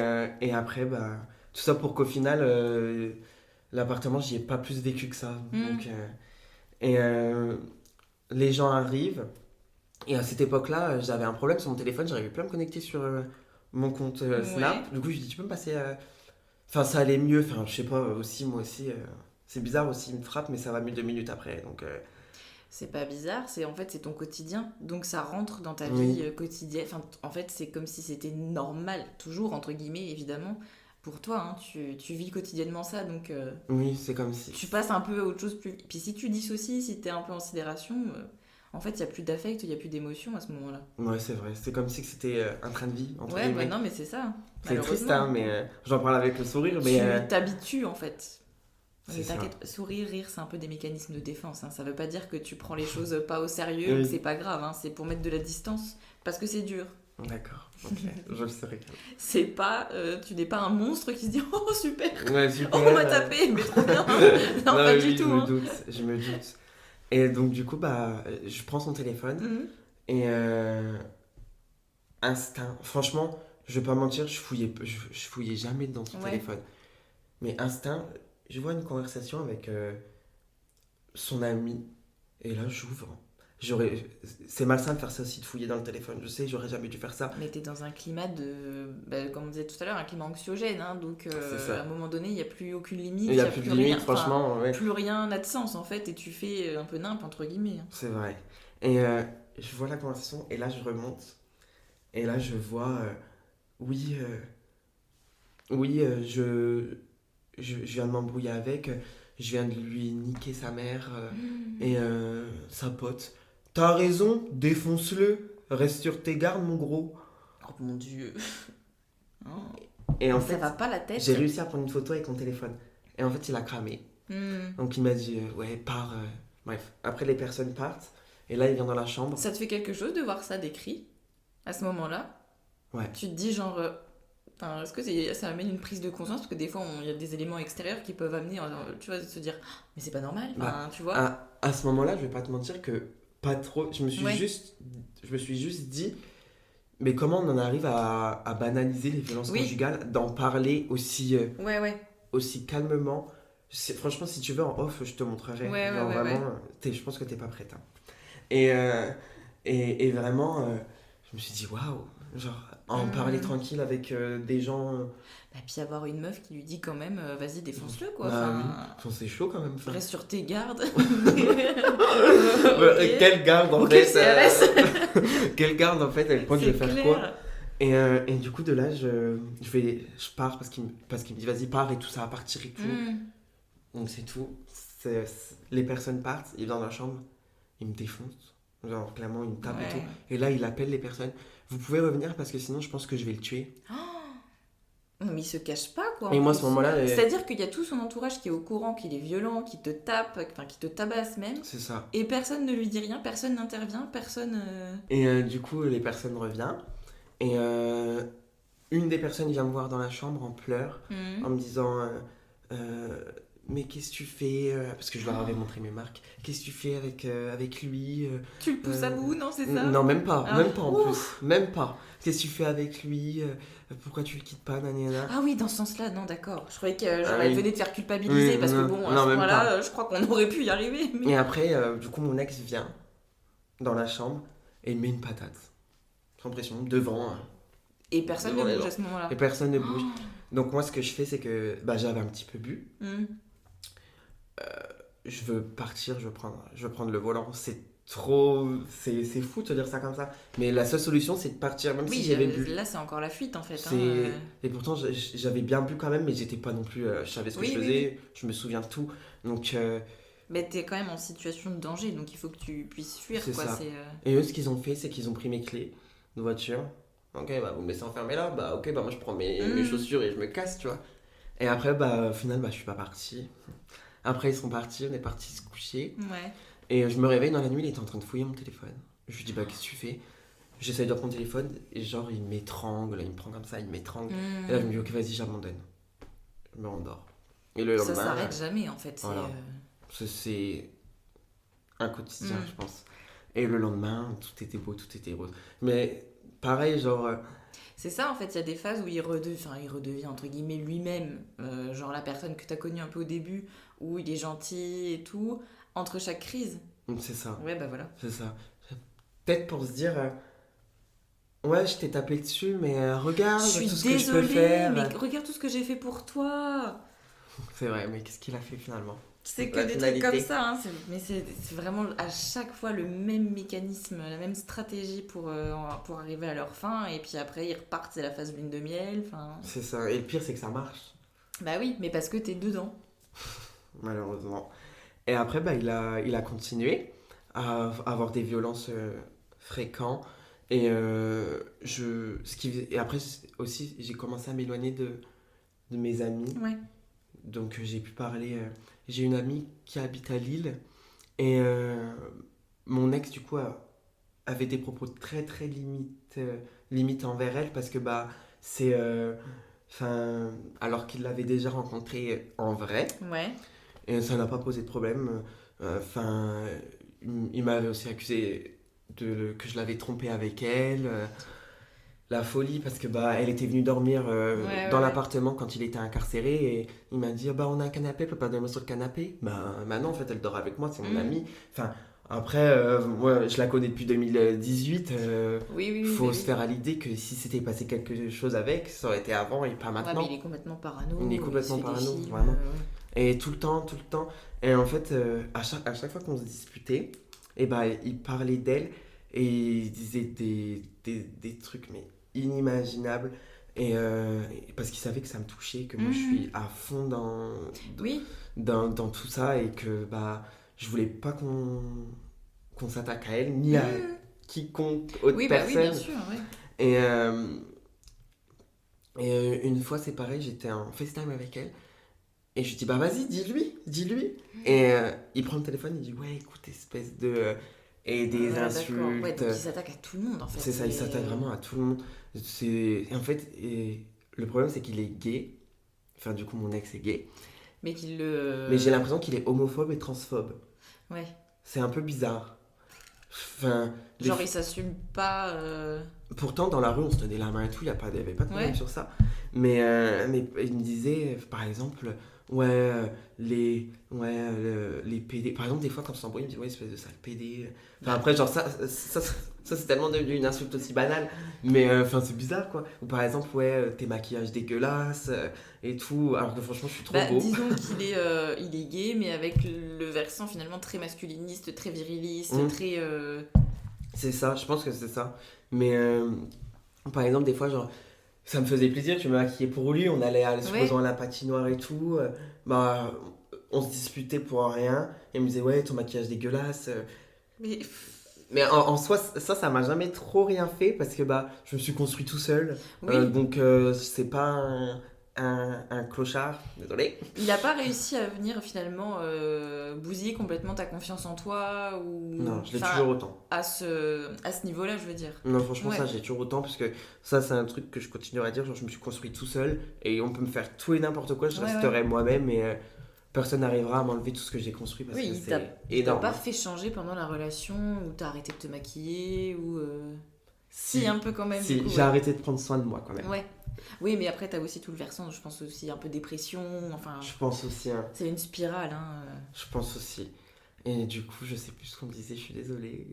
après, tout ça pour qu'au final, l'appartement, j'y ai pas plus vécu que ça. Donc, les gens arrivent, et à cette époque-là, j'avais un problème sur mon téléphone, j'arrivais plus à me connecter sur mon compte Snap. Du coup, je lui ai dit, tu peux me passer... Enfin, ça allait mieux, enfin, je sais pas, aussi, moi aussi, c'est bizarre aussi, il me frappe, mais ça va mieux 2 minutes après, donc... C'est pas bizarre, c'est ton quotidien, donc ça rentre dans ta vie quotidienne. Enfin, en fait, c'est comme si c'était normal, toujours, entre guillemets, évidemment, pour toi, hein, tu vis quotidiennement ça, donc... oui, c'est comme si... Tu passes un peu à autre chose plus... Puis si tu dissocies, si t'es un peu en sidération, en fait, il n'y a plus d'affect, il n'y a plus d'émotion à ce moment-là. Ouais, c'est vrai, c'est comme si c'était un train de vie, entre guillemets. Ouais, non, mais c'est ça. C'est triste, hein, mais j'en parle avec le sourire, mais... Tu t'habitues, en fait. Mais t'inquiète, sourire, rire, c'est un peu des mécanismes de défense. Hein. Ça veut pas dire que tu prends les choses pas au sérieux ou que c'est pas grave. Hein. C'est pour mettre de la distance. Parce que c'est dur. D'accord, ok, je le saurai. C'est pas, tu n'es pas un monstre qui se dit oh super, Ouais, super. oh, on m'a tapé, mais trop bien. Non, pas du tout. Je me doute. Et donc du coup, je prends son téléphone et instinct. Franchement, je vais pas mentir, je fouillais jamais dans son téléphone. Mais instinct, je vois une conversation avec son ami et là j'ouvre. C'est malsain de faire ça aussi, de fouiller dans le téléphone. Je sais, j'aurais jamais dû faire ça. Mais t'es dans un climat comme on disait tout à l'heure, un climat anxiogène. Hein, donc à un moment donné, il n'y a plus aucune limite. Il n'y a plus de limite, franchement. Plus rien n'a de sens en fait, et tu fais un peu nimp entre guillemets. Hein. C'est vrai. Et je vois la conversation, et là je remonte. Et là je vois, je viens de m'embrouiller avec, je viens de lui niquer sa mère et sa pote. T'as raison, défonce-le, reste sur tes gardes, mon gros. Oh mon dieu. Et en ça fait, va pas la tête. j'ai réussi à prendre une photo avec mon téléphone. Et en fait, il a cramé. Donc il m'a dit, pars. Bref, après les personnes partent. Et là, il vient dans la chambre. Ça te fait quelque chose de voir ça décrit à ce moment-là? Ouais. Tu te dis genre... est-ce que ça amène une prise de conscience? Parce que des fois, il y a des éléments extérieurs qui peuvent amener, tu vois, de se dire mais c'est pas normal, tu vois. À ce moment-là, je vais pas te mentir que pas trop. Je me suis juste dit, mais comment on en arrive à banaliser les violences conjugales, d'en parler aussi, aussi calmement. Franchement, si tu veux, en off, je te montrerai. Vraiment, je pense que t'es pas prête. Hein. Et vraiment, je me suis dit, waouh, genre, en parler tranquille avec des gens. Puis avoir une meuf qui lui dit quand même, vas-y, défonce-le, quoi. Oui. C'est chaud quand même. Reste sur tes gardes. Quelle garde en fait Quelle garde en fait, elle pense que je vais faire clair. quoi et du coup, de là, je pars parce qu'il me dit, vas-y, pars et tout, ça va partir et tout. Donc c'est tout. Les personnes partent, il vient dans la chambre, il me défonce. Genre, clairement, il me tape et tout. Et là, il appelle les personnes. Vous pouvez revenir parce que sinon, je pense que je vais le tuer. Mais il se cache pas, quoi. Et moi, à ce moment-là... C'est-à-dire qu'il y a tout son entourage qui est au courant qu'il est violent, qui te tape, qui te tabasse même. C'est ça. Et personne ne lui dit rien, personne n'intervient, personne... Et du coup, les personnes reviennent. Et une des personnes vient me voir dans la chambre en pleurs, en me disant... mais qu'est-ce que tu fais parce que je leur avais montré mes marques. Qu'est-ce que tu fais avec lui Tu le pousses à bout, non, c'est ça? Non, même pas en plus. Même pas. Qu'est-ce que tu fais avec lui pourquoi tu le quittes pas, nanana. Ah oui, dans ce sens-là, non, d'accord. Je croyais qu'elle venait de faire culpabiliser parce que à ce moment-là, je crois qu'on aurait pu y arriver. Mais... Et après, du coup, mon ex vient dans la chambre et il met une patate. Sans pression, devant. Et personne ne bouge à ce moment-là. Et personne ne bouge. Donc moi, ce que je fais, c'est que j'avais un petit peu bu. Je veux partir, je veux prendre le volant. C'est fou de te dire ça comme ça. Mais la seule solution, c'est de partir, même si j'avais bu. Là, c'est encore la fuite, en fait. Et pourtant, j'avais bien bu quand même, mais j'étais pas non plus... je savais ce que je faisais, je me souviens de tout. Donc... Mais t'es quand même en situation de danger, donc il faut que tu puisses fuir. C'est quoi. ça. Et eux, ce qu'ils ont fait, c'est qu'ils ont pris mes clés de voiture. Ok, vous me laissez enfermer là. Moi je prends mes chaussures et je me casse, tu vois. Et après, au final, je suis pas parti. Après, ils sont partis, on est partis se coucher. Ouais. Et je me réveille dans la nuit, il était en train de fouiller mon téléphone. Je lui dis, qu'est-ce que tu fais? J'essaye de prendre mon téléphone et genre, il m'étrangle, il me prend comme ça, il m'étrangle. Et là, je me dis, ok, vas-y, j'abandonne. Je me rendors. Et le lendemain. Ça s'arrête jamais, en fait. Voilà. C'est un quotidien, je pense. Et le lendemain, tout était beau, tout était rose. Mais pareil, genre... C'est ça, en fait, il y a des phases où il redevient, entre guillemets, lui-même, genre la personne que tu as connue un peu au début, où il est gentil et tout, entre chaque crise. C'est ça. Ouais, voilà. C'est ça. Peut-être pour se dire, ouais, je t'ai tapé dessus, mais regarde tout ce que je peux faire. Mais regarde tout ce que j'ai fait pour toi. C'est vrai, mais qu'est-ce qu'il a fait finalement? C'est que des trucs comme ça, hein. Mais c'est vraiment à chaque fois le même mécanisme, la même stratégie pour arriver à leur fin. Et puis après, ils repartent, c'est la phase lune de miel. C'est ça, et le pire, c'est que ça marche. Bah oui, mais parce que t'es dedans. Malheureusement. Et après, il a continué à avoir des violences fréquentes. Et, et après aussi, j'ai commencé à m'éloigner de mes amis. Ouais. Donc j'ai pu parler j'ai une amie qui habite à Lille et mon ex, du coup, avait des propos très très limites envers elle parce que bah, c'est. Enfin, alors qu'il l'avait déjà rencontrée en vrai, Ouais. et ça n'a pas posé de problème. Enfin, il m'avait aussi accusé que je l'avais trompé avec elle. La folie parce que bah elle était venue dormir dans l'appartement quand il était incarcéré et il m'a dit bah on a un canapé, peut pas dormir sur le canapé. Bah maintenant en fait elle dort avec moi, c'est mon amie. Enfin après moi je la connais depuis 2018. Faut se faire à l'idée que si c'était passé quelque chose avec, ça aurait été avant et pas maintenant. Ouais, mais il est complètement parano. Il est complètement parano, vraiment. Et tout le temps. Et en fait à chaque fois qu'on se disputait, et bah il parlait d'elle et il disait des trucs mais inimaginable et parce qu'il savait que ça me touchait, que moi je suis à fond dans tout ça et que bah je voulais pas qu'on s'attaque à elle ni à quiconque autre personne. Bien sûr, et une fois c'est pareil, j'étais en FaceTime avec elle et je lui dis bah vas-y dis-lui et il prend le téléphone, il dit ouais écoute espèce de et des insultes. Ouais, donc il s'attaque à tout le monde en fait. C'est ça, il s'attaque vraiment à tout le monde. En fait, le problème c'est qu'il est gay. Enfin, du coup, mon ex est gay. Mais Mais j'ai l'impression qu'il est homophobe et transphobe. Ouais. C'est un peu bizarre. Enfin, genre, il s'assume pas. Pourtant, dans la rue, on se tenait la main et tout, il n'y avait pas de problème sur ça. Mais il me disait, par exemple, les PD. Par exemple, des fois, quand on s'embrouille, il me dit, ouais, espèce de sale PD. Enfin, après, genre, ça c'est tellement devenu une insulte aussi banale. Mais enfin, c'est bizarre, quoi. Ou par exemple, tes maquillages dégueulasses et tout. Alors que franchement, je suis trop beau. Disons qu'il est, il est gay, mais avec le versant finalement très masculiniste, très viriliste, très. C'est ça, je pense que c'est ça. Mais par exemple, des fois, genre, ça me faisait plaisir, je me maquillais pour lui, on allait supposons à la patinoire et tout. Bah, on se disputait pour rien. Et il me disait, ouais, ton maquillage dégueulasse. Mais en soi, ça m'a jamais trop rien fait parce que bah, je me suis construit tout seul. Donc, c'est pas un clochard, désolé. Il a pas réussi à venir finalement bousiller complètement ta confiance en toi ou... Non, je l'ai toujours autant. À ce niveau-là, je veux dire. Non, franchement, ça, j'ai toujours autant parce que ça, c'est un truc que je continuerai à dire. Genre, je me suis construit tout seul et on peut me faire tout et n'importe quoi, je resterai moi-même et personne n'arrivera à m'enlever tout ce que j'ai construit parce que c'est énorme. Il t'a pas fait changer pendant la relation où t'as arrêté de te maquiller ou... Si, un peu quand même. Si, j'ai arrêté de prendre soin de moi quand même. Ouais. Oui, mais après, t'as aussi tout le versant, je pense aussi un peu dépression, enfin... Je pense aussi, hein. C'est une spirale, hein. Je pense aussi. Et du coup, je sais plus ce qu'on disait, je suis désolée.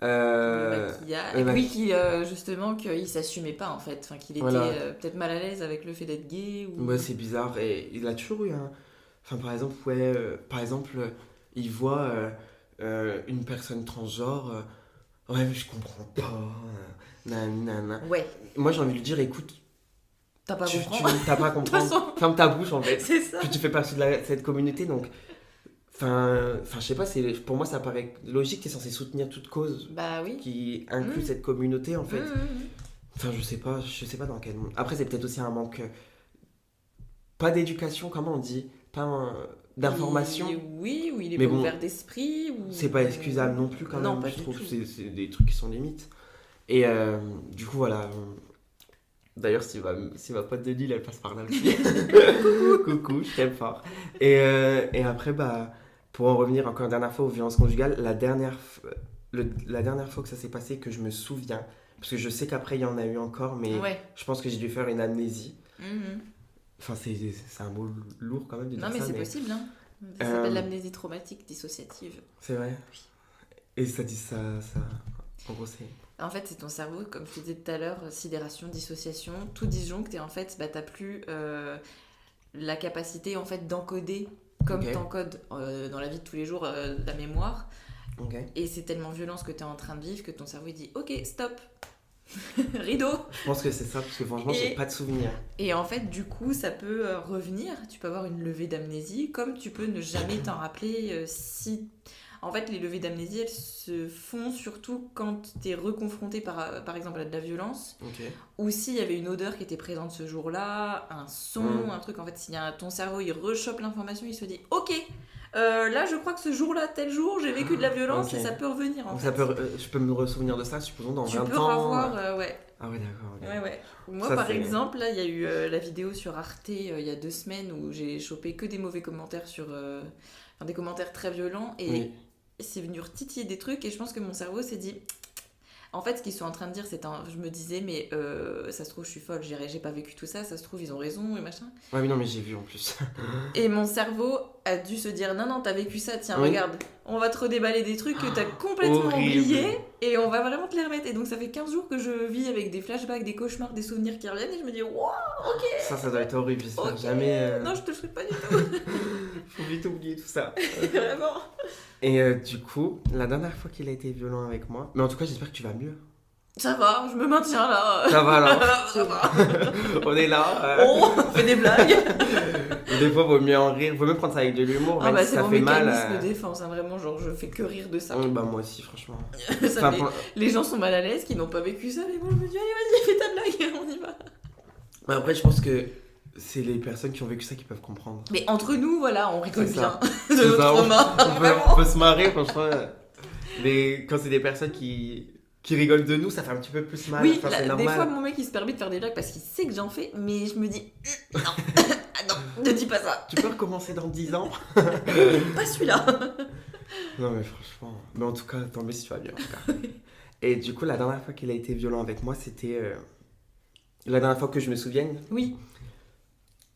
Le maquillage. Et puis, justement, qu'il s'assumait pas, en fait. Enfin, qu'il était peut-être mal à l'aise avec le fait d'être gay. Ou... Ouais, c'est bizarre. Et il a toujours eu un... Enfin, par exemple, il voit une personne transgenre... Ouais, mais je comprends pas. Ouais. Moi, j'ai envie de lui dire, écoute, t'as pas à comprendre. Ferme ta bouche, en fait. C'est ça. Tu fais partie de cette communauté, donc... Enfin, je sais pas, pour moi, ça paraît logique. T'es censé soutenir toute cause qui inclut cette communauté, en fait. Enfin, je sais pas dans quel monde. Après, c'est peut-être aussi un manque... Pas d'éducation, comment on dit ? Pas d'information. Oui, ou il est pas ouvert d'esprit. Ou... C'est pas excusable non plus, quand même. Non, je trouve que c'est des trucs qui sont limites. Et du coup, voilà. D'ailleurs, si ma pote de Lille, elle passe par là aussi. Coucou, je t'aime fort. Et après, bah, pour en revenir encore une dernière fois aux violences conjugales, la dernière fois que ça s'est passé, que je me souviens, parce que je sais qu'après, il y en a eu encore, mais je pense que j'ai dû faire une amnésie. Enfin, c'est un mot lourd quand même de dire ça. Non, mais c'est possible, hein. Ça s'appelle l'amnésie traumatique dissociative. C'est vrai. Oui. Et ça dit ça... En gros, c'est... En fait, c'est ton cerveau, comme je te disais tout à l'heure, sidération, dissociation, tout disjoncte, et en fait, bah, t'as plus la capacité en fait, d'encoder comme t'encodes dans la vie de tous les jours la mémoire. Et c'est tellement violent ce que t'es en train de vivre que ton cerveau il dit « Ok, stop !» Rideau. Je pense que c'est ça, parce que franchement, j'ai pas de souvenir. Et en fait, du coup, ça peut revenir. Tu peux avoir une levée d'amnésie, comme tu peux ne jamais t'en rappeler si... En fait, les levées d'amnésie, elles se font surtout quand t'es reconfronté par exemple à de la violence, ou s'il y avait une odeur qui était présente ce jour-là, un son, un truc. En fait, s'il y a ton cerveau, il rechoppe l'information, il se dit « Ok, là, je crois que ce jour-là, tel jour, j'ai vécu de la violence et ça peut revenir. » en fait. Je peux me ressouvenir de ça, supposons, dans 20 ans. Tu peux revoir, ouais. Ah ouais, d'accord. Okay. Ouais. Moi, ça, par exemple, là, il y a eu la vidéo sur Arte il y a 2 semaines où j'ai chopé que des mauvais commentaires sur... des commentaires très violents et c'est venu retitiller des trucs et je pense que mon cerveau s'est dit... En fait, ce qu'ils sont en train de dire, je me disais, mais ça se trouve, je suis folle, j'ai pas vécu tout ça, ça se trouve, ils ont raison et machin. Ouais, mais non, mais j'ai vu en plus. Et mon cerveau a dû se dire, non, t'as vécu ça, tiens, regarde, on va te redéballer des trucs que t'as complètement oubliés et on va vraiment te les remettre. Et donc, ça fait 15 jours que je vis avec des flashbacks, des cauchemars, des souvenirs qui reviennent et je me dis, waouh, ok. Ça doit être horrible, j'espère jamais. Non, je te le souhaite pas du tout. Faut vite oublier tout ça. Vraiment. Et du coup, la dernière fois qu'il a été violent avec moi, mais en tout cas, j'espère que tu vas mieux. Ça va, je me maintiens là. Ça va alors. Ça va. On est là. On fait des blagues. Des fois, vaut mieux en rire, vaut mieux prendre ça avec de l'humour, même si ça fait mal. C'est mon mécanisme de défense, hein, vraiment, genre je fais que rire de ça. Bah moi aussi, franchement. Les gens sont mal à l'aise, qui n'ont pas vécu ça, mais moi je me dis, allez, vas-y, fais ta blague, on y va. Mais après, je pense que c'est les personnes qui ont vécu ça qui peuvent comprendre. Mais entre nous, voilà, on rigole bien de notre trauma. On peut se marrer, franchement. Mais quand c'est des personnes qui rigolent de nous, ça fait un petit peu plus mal. Oui, c'est normal. Des fois, mon mec, il se permet de faire des blagues parce qu'il sait que j'en fais, mais je me dis, non, non, ne dis pas ça. Tu peux recommencer dans 10 ans. Pas celui-là. Non, mais franchement. Mais en tout cas, tant mieux si tu vas bien. En tout cas. Et du coup, la dernière fois qu'il a été violent avec moi, c'était. La dernière fois que je me souvienne. Oui.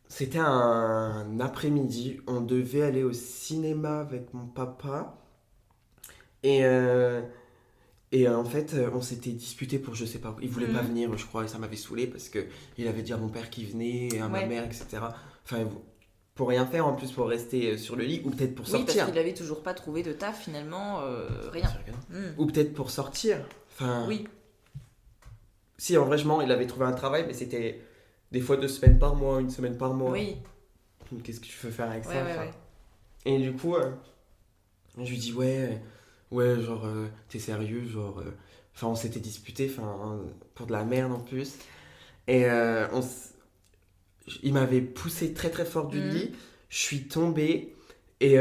C'était un après-midi. On devait aller au cinéma avec mon papa. Et en fait, on s'était disputé pour je sais pas. Il voulait pas venir, je crois, et ça m'avait saoulé parce qu'il avait dit à mon père qu'il venait, et à ma mère, etc. Enfin, pour rien faire, en plus pour rester sur le lit, ou peut-être pour sortir. Oui, parce qu'il avait toujours pas trouvé de taf, finalement, rien. Ou peut-être pour sortir. Enfin, oui. Si, en vrai, il avait trouvé un travail, mais c'était des fois 2 semaines par mois, 1 semaine par mois. Oui. Qu'est-ce que tu veux faire avec ça ouais. Et du coup, je lui dis, ouais, genre, t'es sérieux, genre... Enfin, on s'était disputé, pour de la merde en plus. Et il m'avait poussé très très fort du lit, je suis tombée, et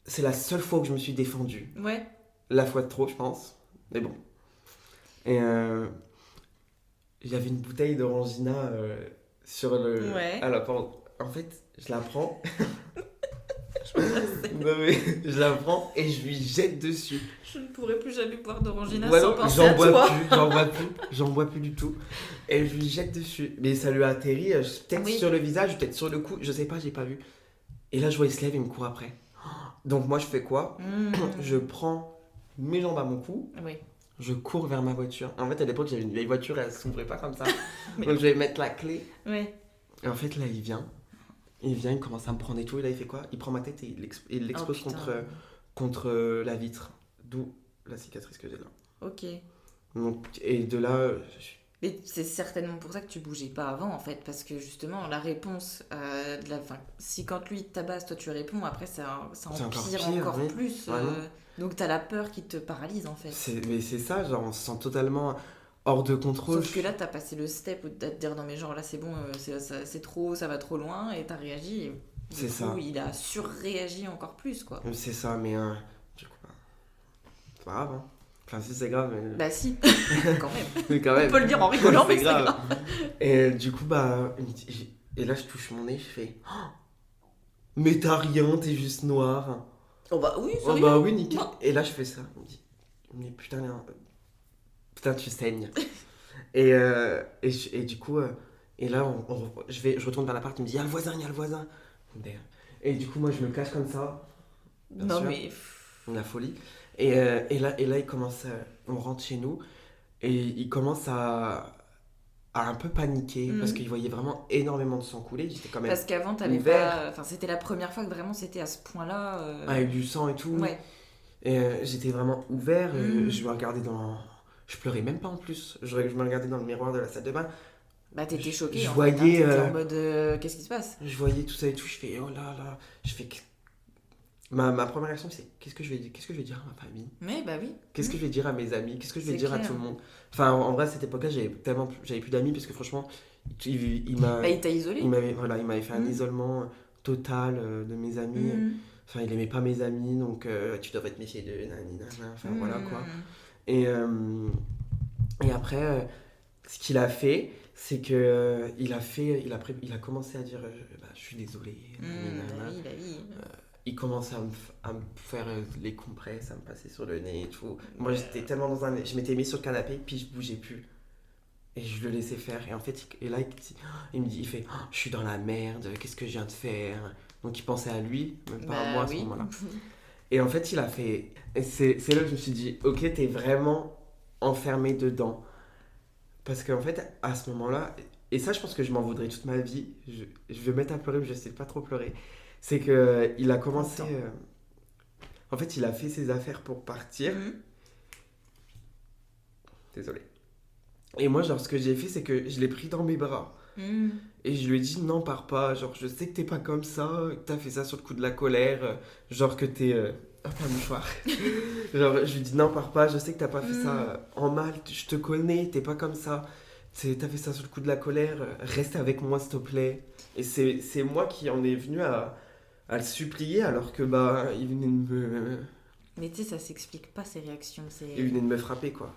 c'est la seule fois où je me suis défendue. Ouais. La fois de trop, je pense, mais bon. Et il y avait une bouteille d'orangina sur le... Ouais. À la porte. En fait, je la prends... Non mais je la prends et je lui jette dessus. Je ne pourrais plus jamais boire d'orangina sans penser à toi. J'en bois plus du tout. Et je lui jette dessus. Mais ça lui a atterri peut-être sur le visage, peut-être sur le cou, je sais pas, j'ai pas vu. Et là je vois il se lève et il me court après. Donc moi je fais quoi ? Je prends mes jambes à mon cou. Oui. Je cours vers ma voiture. En fait à l'époque j'avais une vieille voiture et elle s'ouvrait pas comme ça. Donc je vais mettre la clé. Oui. Et en fait là il vient, il commence à me prendre et tout, et là il fait quoi ? Il prend ma tête et il l'expose contre la vitre, d'où la cicatrice que j'ai là. Ok. Donc, et de là... Mais c'est certainement pour ça que tu bougeais pas avant en fait, parce que justement la réponse, si quand lui te tabasse, toi tu réponds, après ça empire encore plus. Donc t'as la peur qui te paralyse en fait. Mais c'est ça, genre on se sent totalement... hors de contrôle. Sauf que là, t'as passé le step où t'as te dire non mais genre là c'est bon, c'est trop, ça va trop loin et t'as réagi. Et du coup, il a surréagi encore plus quoi. C'est ça, mais du coup, c'est pas grave. Hein. Enfin si c'est grave. Mais... Bah si, quand même. Mais quand même. On peut le dire en rigolant, mais c'est grave. Et du coup et là je touche mon nez, je fais mais t'as rien, t'es juste noir. Oh bah oui, sérieux. Oh bah oui, nickel. Non. Et là je fais ça, il me dit mais putain, tu saignes. et du coup, et là, je retourne vers l'appart, il me dit, il y a le voisin. Et du coup, moi, je me cache comme ça. Non, sûr, mais... La folie. Et là, on rentre chez nous, et il commence à un peu paniquer, parce qu'il voyait vraiment énormément de sang couler. J'étais quand même parce qu'avant, t'avais pas... Enfin, c'était la première fois que vraiment c'était à ce point-là. Avec du sang et tout. Ouais. Et j'étais vraiment ouvert, je me regardais Je pleurais même pas en plus. Je me regardais dans le miroir de la salle de bain. Bah t'étais choquée. Je voyais. T'étais en mode qu'est-ce qui se passe ? Je voyais tout ça et tout. Je fais oh là là. Je fais Ma première réaction, c'est qu'est-ce que je vais dire à ma famille? Oui, bah oui. Qu'est-ce que je vais dire à mes amis? Qu'est-ce que je vais C'est dire à clair. tout le monde? Enfin, en vrai, à cette époque-là, j'avais plus d'amis parce que franchement, il m'a, Bah, il t'a isolé. il m'avait fait un Mm. isolement total de mes amis. Mm. Enfin, il aimait pas mes amis, donc tu devrais te méfier de nani nana. Enfin, voilà quoi. Mm. Et, et après, ce qu'il a fait, c'est que il a commencé à dire, bah, je suis désolé, nani Bah nana. oui, bah oui. Il commençait à me faire les compresses, à me passer sur le nez et tout. Moi, j'étais tellement dans un... Je m'étais mis sur le canapé, puis je bougeais plus. Et je le laissais faire. Et en fait, il me dit, je suis dans la merde, qu'est-ce que je viens de faire? Donc il pensait à lui, même pas à moi à ce Oui. moment-là. Et en fait, il a fait... Et c'est là que je me suis dit, ok, t'es vraiment enfermé dedans. Parce qu'en fait, à ce moment-là, et ça, je pense que je m'en voudrais toute ma vie. Je vais me mettre à pleurer, mais je sais pas trop pleurer. C'est que il a commencé... en fait, il a fait ses affaires pour partir. Désolé. Et moi, genre, ce que j'ai fait, c'est que je l'ai pris dans mes bras. Et je lui ai dit, non, pars pas. Genre, je sais que t'es pas comme ça, que t'as fait ça sur le coup de la colère. Genre, que t'es... Hop, un mouchoir. Genre, je lui dis, non, pars pas. Je sais que t'as pas fait ça en mal. Je te connais, t'es pas comme ça. T'as fait ça sur le coup de la colère. Reste avec moi, s'il te plaît. Et c'est moi qui en est venu à le supplier, alors que, bah, il venait de me... Mais tu sais, ça s'explique pas ces réactions. Il venait de me frapper, quoi.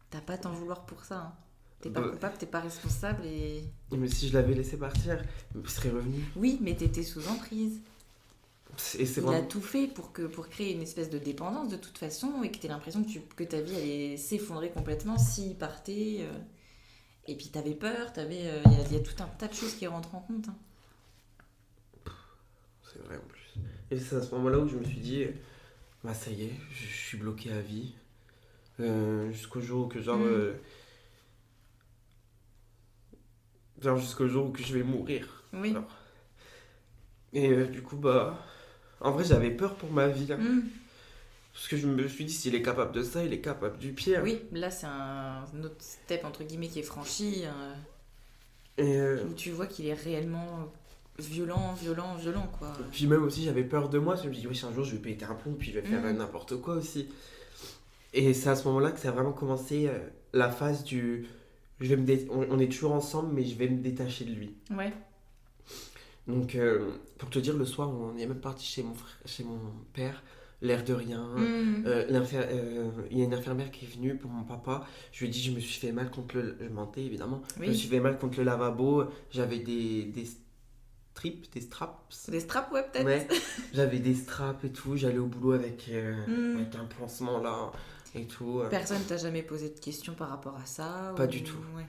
T'as pas à t'en vouloir pour ça. Hein. T'es pas Bah, coupable, t'es pas responsable et. mais si je l'avais laissé partir, il serait revenu. Oui, mais t'étais sous emprise. Et c'est Il vraiment... a tout fait pour créer une espèce de dépendance de toute façon et que t'aies l'impression que ta vie allait s'effondrer complètement s'il partait. Et puis t'avais peur, il y a tout un tas de choses qui rentrent en compte. Hein. C'est vrai en plus. Et c'est à ce moment-là où je me suis dit, bah ça y est, je suis bloqué à vie. Jusqu'au jour où que genre jusqu'au jour où que je vais mourir. Oui. Alors. Et du coup, bah... En vrai, j'avais peur pour ma vie, là. Parce que je me suis dit, s'il est capable de ça, il est capable du pire. Oui, là c'est un autre step entre guillemets qui est franchi. Et Où tu vois qu'il est réellement violent, quoi. puis même aussi, j'avais peur de moi. Parce que je me dis, oui, un jour, je vais péter un plomb, puis je vais faire Mm. n'importe quoi aussi. Et c'est à ce moment-là que ça a vraiment commencé la phase du... on est toujours ensemble, mais je vais me détacher de lui. Ouais. Donc, pour te dire, le soir, on est même parti chez mon père, l'air de rien. Il y a une infirmière qui est venue pour mon papa. Je lui ai dit, je me suis fait mal contre le... Je mentais, évidemment. Oui. Je me suis fait mal contre le lavabo. J'avais des straps. Des straps, ouais, peut-être. Ouais, j'avais des straps et tout. J'allais au boulot avec un pansement là et tout. Personne t'a jamais posé de questions par rapport à ça? Pas du tout. Ouais.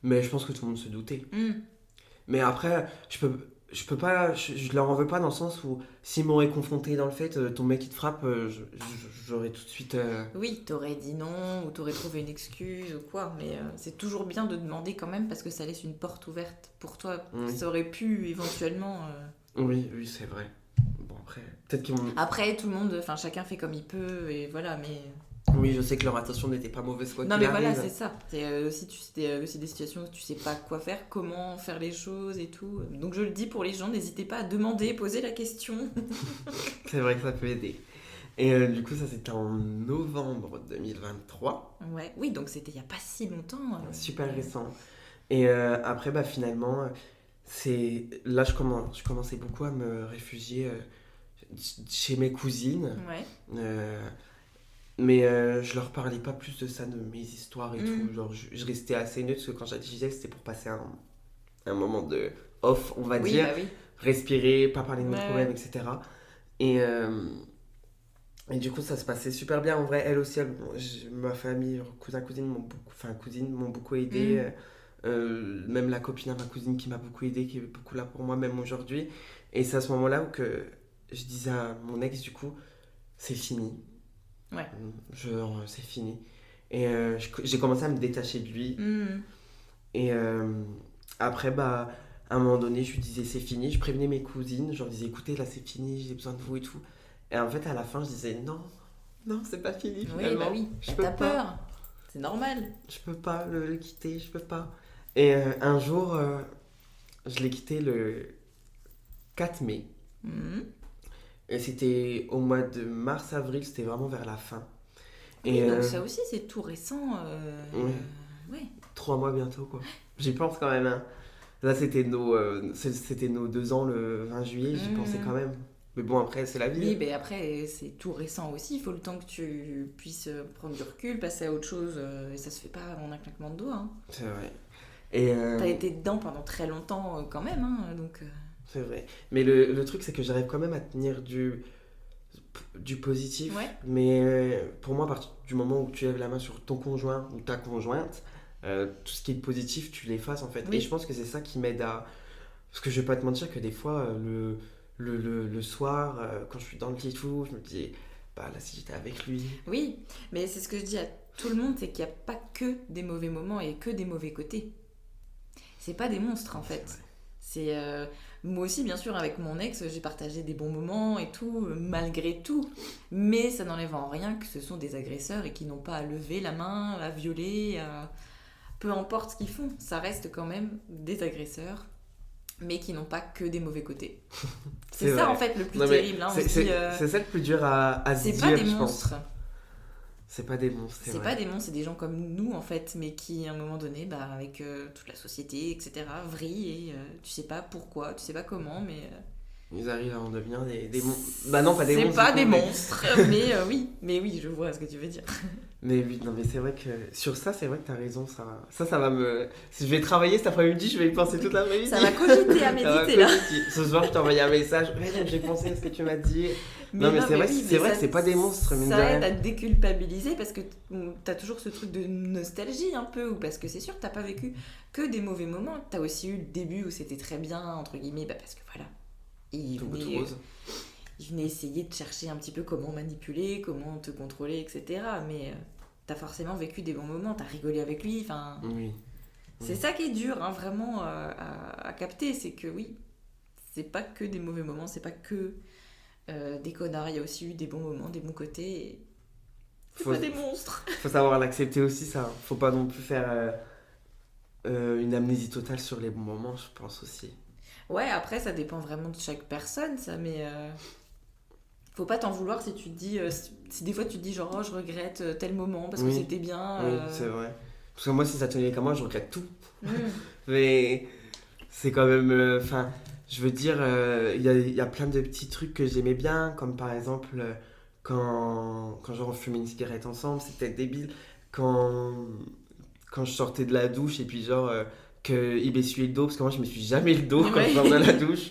Mais je pense que tout le monde se doutait. Mais après, je peux pas, je leur en veux pas dans le sens où s'ils m'auraient confronté dans le fait, ton mec il te frappe, j'aurais tout de suite. Oui, t'aurais dit non ou t'aurais trouvé une excuse ou quoi, mais c'est toujours bien de demander quand même parce que ça laisse une porte ouverte pour toi. Oui. Ça aurait pu éventuellement. Oui, c'est vrai. Bon, après, peut-être qu'ils m'ont. Après, tout le monde, enfin chacun fait comme il peut et voilà, mais. Oui, je sais que leur attention n'était pas mauvaise quoi Non, qu'il mais voilà, arrive. c'est ça. C'est aussi des situations où tu sais pas quoi faire, comment faire les choses et tout. Donc je le dis pour les gens, n'hésitez pas à demander, poser la question. C'est vrai que ça peut aider. Et du coup, ça c'était en novembre 2023. Ouais, oui, donc c'était il y a pas si longtemps. Super récent. Et après, bah finalement, là je commençais beaucoup à me réfugier chez mes cousines. Ouais. Mais je leur parlais pas plus de ça, de mes histoires et tout. Genre, je restais assez neutre parce que quand je disais, c'était pour passer un moment de off, on va dire. Bah oui. Respirer, pas parler de mes Ouais. problèmes, etc. Et, du coup, ça se passait super bien. En vrai, elle aussi, ma famille, cousines m'ont beaucoup aidé. Même la copine à ma cousine qui m'a beaucoup aidé, qui est beaucoup là pour moi, même aujourd'hui. Et c'est à ce moment-là où que je disais à mon ex, du coup, c'est fini. Ouais. Genre, c'est fini. Et j'ai commencé à me détacher de lui. Et après, bah, à un moment donné, je lui disais c'est fini. Je prévenais mes cousines. Je leur disais écoutez, là c'est fini, j'ai besoin de vous et tout. Et en fait, à la fin, je disais non, c'est pas fini. Oui, Finalement. bah oui. Je peux T'as pas. peur. C'est normal. Je peux pas le quitter, je peux pas. Et un jour, je l'ai quitté le 4 mai. Et c'était au mois de mars-avril, c'était vraiment vers la fin. Oui, donc ça aussi, c'est tout récent. Oui. Ouais. 3 mois bientôt, quoi. J'y pense quand même, hein. Là, c'était nos 2 ans le 20 juillet, j'y pensais quand même. Mais bon, après, c'est la vie. Oui, mais après, c'est tout récent aussi. Il faut le temps que tu puisses prendre du recul, passer à autre chose. Et ça se fait pas en un claquement de doigts. Hein. C'est vrai. Et t'as été dedans pendant très longtemps quand même, hein, donc... C'est vrai. Mais le truc, c'est que j'arrive quand même à tenir du positif. Ouais. Mais pour moi, à partir du moment où tu lèves la main sur ton conjoint ou ta conjointe, tout ce qui est positif, tu l'effaces en fait. Oui. Et je pense que c'est ça qui m'aide à... Parce que je vais pas te mentir que des fois, le soir, quand je suis dans le lit et tout, je me dis, bah là, si j'étais avec lui... Oui, mais c'est ce que je dis à tout le monde, c'est qu'il n'y a pas que des mauvais moments et que des mauvais côtés. C'est pas des monstres en fait. C'est moi aussi bien sûr avec mon ex j'ai partagé des bons moments et tout malgré tout, mais ça n'enlève en rien que ce sont des agresseurs et qui n'ont pas à lever la main, à violer, peu importe ce qu'ils font, ça reste quand même des agresseurs, mais qui n'ont pas que des mauvais côtés. C'est ça en fait le plus terrible. Hein, c'est ça le plus dur à se dire. C'est pas des monstres. C'est pas des monstres, c'est pas des monstres, c'est des gens comme nous en fait, mais qui à un moment donné, bah, avec toute la société, etc., vrillent et tu sais pas pourquoi, tu sais pas comment, mais... Ils arrivent à en devenir des monstres. Bah non, pas des monstres. C'est pas des monstres, mais oui, je vois ce que tu veux dire. Mais oui, non, mais c'est vrai que sur ça, c'est vrai que t'as raison. Ça va me. Si je vais travailler cet après-midi, je vais y penser toute l'après-midi. Ça va cogiter à méditer là. Ce soir, je t'ai envoyé un message. Mais non, j'ai pensé à ce que tu m'as dit. Mais c'est vrai que c'est pas des monstres. Ça aide à te déculpabiliser parce que t'as toujours ce truc de nostalgie un peu, ou parce que c'est sûr que t'as pas vécu que des mauvais moments. T'as aussi eu le début où c'était très bien, entre guillemets, bah parce que voilà. Il venait essayer de chercher un petit peu comment manipuler, comment te contrôler, etc. Mais t'as forcément vécu des bons moments, t'as rigolé avec lui, enfin... Oui. C'est ça qui est dur, hein, vraiment, à capter, c'est que oui, c'est pas que des mauvais moments, c'est pas que des connards, il y a aussi eu des bons moments, des bons côtés, et... c'est pas des monstres. Faut savoir l'accepter aussi, ça. Faut pas non plus faire une amnésie totale sur les bons moments, je pense aussi. Ouais, après, ça dépend vraiment de chaque personne, ça, mais... Faut pas t'en vouloir si tu te dis... si des fois tu te dis genre, oh, je regrette tel moment parce que c'était bien... Oui, c'est vrai. Parce que moi, si ça tenait qu'à moi, je regrette tout. Mais c'est quand même... Enfin, je veux dire, il y a plein de petits trucs que j'aimais bien, comme par exemple, quand genre on fumait une cigarette ensemble, c'était débile. Quand je sortais de la douche et puis genre... qu'il m'essuyait le dos, parce que moi je me suis jamais le dos quand je sors de la douche.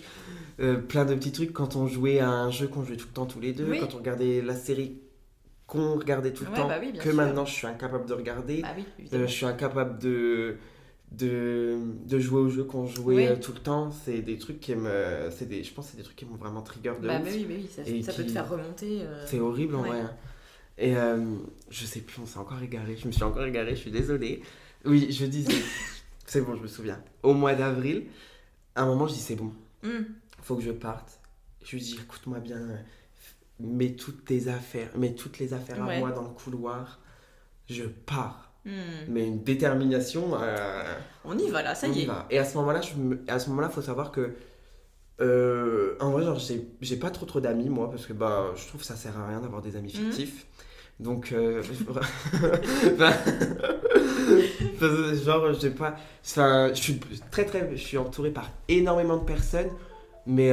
Plein de petits trucs quand on jouait à un jeu qu'on jouait tout le temps tous les deux, quand on regardait la série qu'on regardait tout le temps, que sûr. Maintenant je suis incapable de regarder. Je suis incapable de jouer au jeu qu'on jouait tout le temps. C'est des trucs qui me... je pense que c'est des trucs qui m'ont vraiment trigger de ouf. Oui, ça peut te faire remonter. C'est horrible en vrai. Et je sais plus, on s'est encore égaré. Je me suis encore égaré, je suis désolée. Oui, je disais... C'est bon, je me souviens. Au mois d'avril, à un moment, je dis c'est bon. Faut que je parte. Je lui dis écoute-moi bien, mets toutes les affaires à moi dans le couloir. Je pars. Mais une détermination. On y va là, ça y est. Et à ce moment-là, faut savoir que en vrai, genre, j'ai pas trop d'amis moi parce que bah, je trouve que ça sert à rien d'avoir des amis fictifs. Donc, genre, j'ai pas. Enfin, je suis entouré par énormément de personnes, mais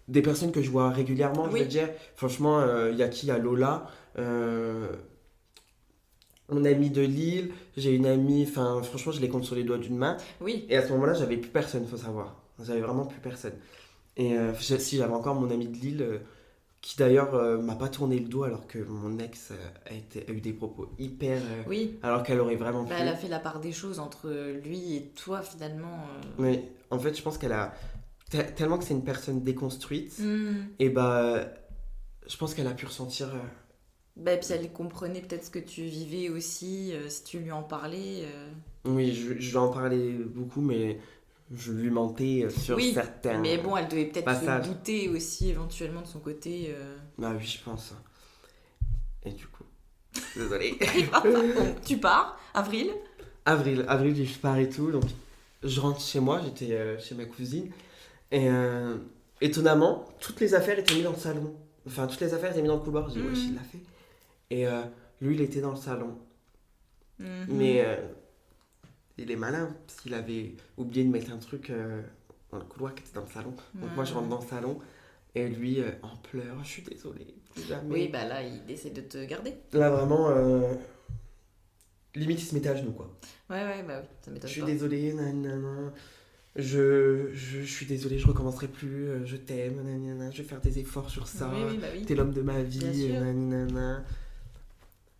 des personnes que je vois régulièrement, je veux dire. Franchement, il y a qui? Il y a Lola, mon amie de Lille, j'ai une amie, enfin, franchement, je les compte sur les doigts d'une main. Oui. Et à ce moment-là, j'avais plus personne, faut savoir. J'avais vraiment plus personne. Et si j'avais encore mon amie de Lille. Qui d'ailleurs m'a pas tourné le dos alors que mon ex a eu des propos hyper... alors qu'elle aurait vraiment pu. Elle a fait la part des choses entre lui et toi finalement. Oui, en fait je pense qu'elle a... Tellement que c'est une personne déconstruite, et bah je pense qu'elle a pu ressentir... Bah, et puis elle comprenait peut-être ce que tu vivais aussi, si tu lui en parlais. Oui, je lui en parlais beaucoup, mais... Je lui mentais sur certains mais bon, elle devait peut-être se douter aussi éventuellement de son côté. Bah oui, je pense. Et du coup, désolé. Bon, tu pars, avril, je pars et tout. Donc, je rentre chez moi, j'étais chez ma cousine. Et étonnamment, toutes les affaires étaient mises dans le salon. Enfin, toutes les affaires étaient mises dans le couloir. Je dis, wesh, il l'a fait. Et lui, il était dans le salon. Mais il est malin, parce qu'il avait oublié de mettre un truc dans le couloir qui était dans le salon. Donc moi, je rentre dans le salon, et lui, en pleurs, je suis désolée. Jamais. Oui, bah là, il essaie de te garder. Là, vraiment, limite, il se mettait à genoux, quoi. Ouais, bah oui, ça m'étonne pas. Je suis désolée, nanana. Je suis désolée, je recommencerai plus, je t'aime, nanana. Je vais faire des efforts sur ça. Oui, bah oui. T'es l'homme de ma vie, Bien sûr. nanana.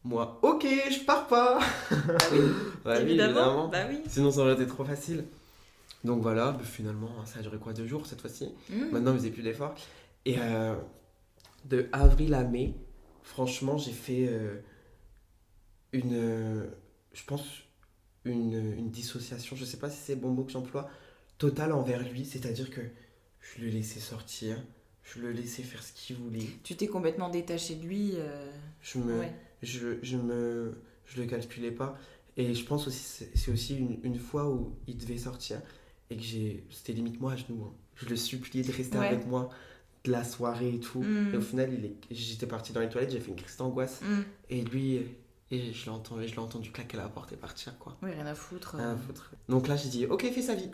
Moi, ok, je pars pas. Bah oui, Ouais, oui, évidemment. Bah oui. Sinon, ça aurait été trop facile. Donc voilà, finalement, ça a duré quoi, 2 jours cette fois-ci. Maintenant, il faisait plus d'efforts. Et de avril à mai, franchement, j'ai fait je pense, une dissociation, je sais pas si c'est le bon mot que j'emploie, totale envers lui. C'est-à-dire que je le laissais sortir, je le laissais faire ce qu'il voulait. Tu t'es complètement détaché de lui. Ouais. Je le calculais pas. Et je pense aussi, c'est aussi une fois où il devait sortir et que c'était limite moi à genoux. Hein. Je le suppliais de rester avec moi de la soirée et tout. Et au final, j'étais partie dans les toilettes, j'ai fait une crise d'angoisse. Et lui, je l'ai entendu claquer la porte et partir, quoi. Oui, rien à foutre. Rien à foutre. Donc là, j'ai dit, ok, fais sa vie.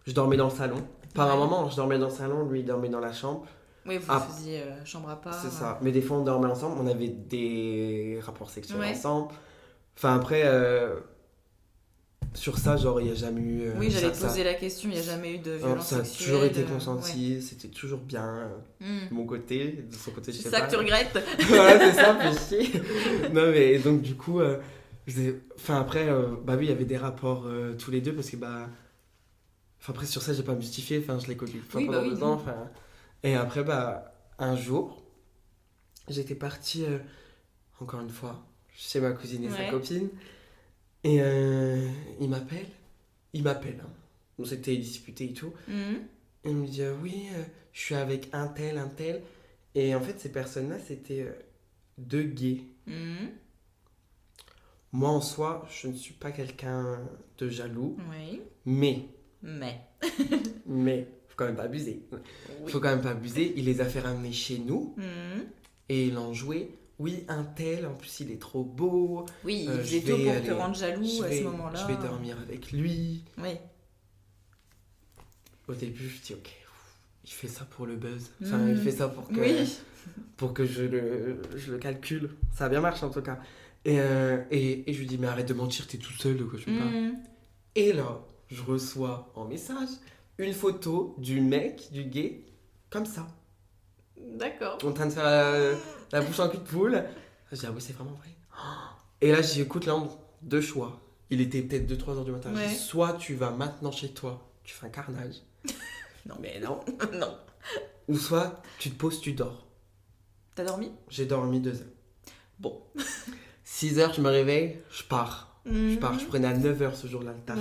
Je dormais dans le salon. Par un moment, je dormais dans le salon, lui, il dormait dans la chambre. Oui, vous faisiez chambre à part. C'est ça. Mais des fois, on dormait ensemble, on avait des rapports sexuels ensemble. Enfin, après, sur ça, genre, il n'y a jamais eu... oui, j'allais te poser la question, il n'y a jamais eu de violence sexuelle. Ça a toujours été consenti, c'était toujours bien de mon côté, de son côté, je sais pas. C'est ça que tu regrettes. Ouais, c'est ça, péché. Non, mais donc, du coup, après, bah oui, il y avait des rapports tous les deux, parce que, bah... Enfin, après, sur ça, j'ai pas mystifié, enfin, je l'ai connu pendant 2 ans, enfin... Et après, bah, un jour, j'étais partie, encore une fois, chez ma cousine et sa copine. Et il m'appelle, hein. On s'était disputé et tout. Et il me dit, oui, je suis avec un tel. Et en fait, ces personnes-là, c'était 2 gays. Moi, en soi, je ne suis pas quelqu'un de jaloux. Oui. Mais, faut quand même pas abuser. Faut quand même pas abuser. Il les a fait ramener chez nous. Et il en jouait. Oui, un tel, en plus il est trop beau. Oui, il faisait tout pour te rendre jaloux à ce moment-là. Je vais dormir avec lui. Oui. Au début, je dis ok, il fait ça pour le buzz. Enfin, il fait ça pour que je le calcule. Ça a bien marché en tout cas. Et je lui dis, mais arrête de mentir, t'es tout seul, de quoi je parle. Et là, je reçois en message une photo du mec, du gay, comme ça. D'accord. En train de faire la bouche en cul de poule. Je dis, ah oui, c'est vraiment vrai. Et là, j'écoute Léandre, 2 choix. Il était peut-être 2-3 heures du matin. Je dis, soit tu vas maintenant chez toi, tu fais un carnage. Non, mais non. Non. Ou soit tu te poses, tu dors. T'as dormi ? J'ai dormi 2 heures. Bon. 6 heures, je me réveille, je pars. Je prenais à 9 heures ce jour-là le taf.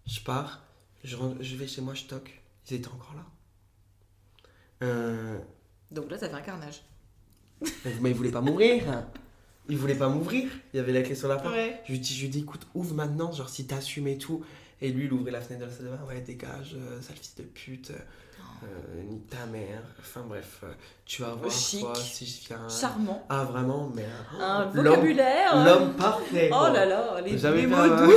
Je pars, je vais chez moi, je toque. Ils étaient encore là. Donc là, ça fait un carnage. Mais ils voulaient pas m'ouvrir. Ils voulaient pas m'ouvrir. Il y avait la clé sur la porte. Je lui dis, écoute, ouvre maintenant, genre si t'assumes et tout. Et lui, il ouvrait la fenêtre de la salle de bain. Ouais, dégage, sale fils de pute. Ni ta mère. Enfin bref, tu vas voir chic. toi si je viens. Charmant. Ah vraiment, mais un vocabulaire. L'homme parfait. Oh là là, les mots bien, doux.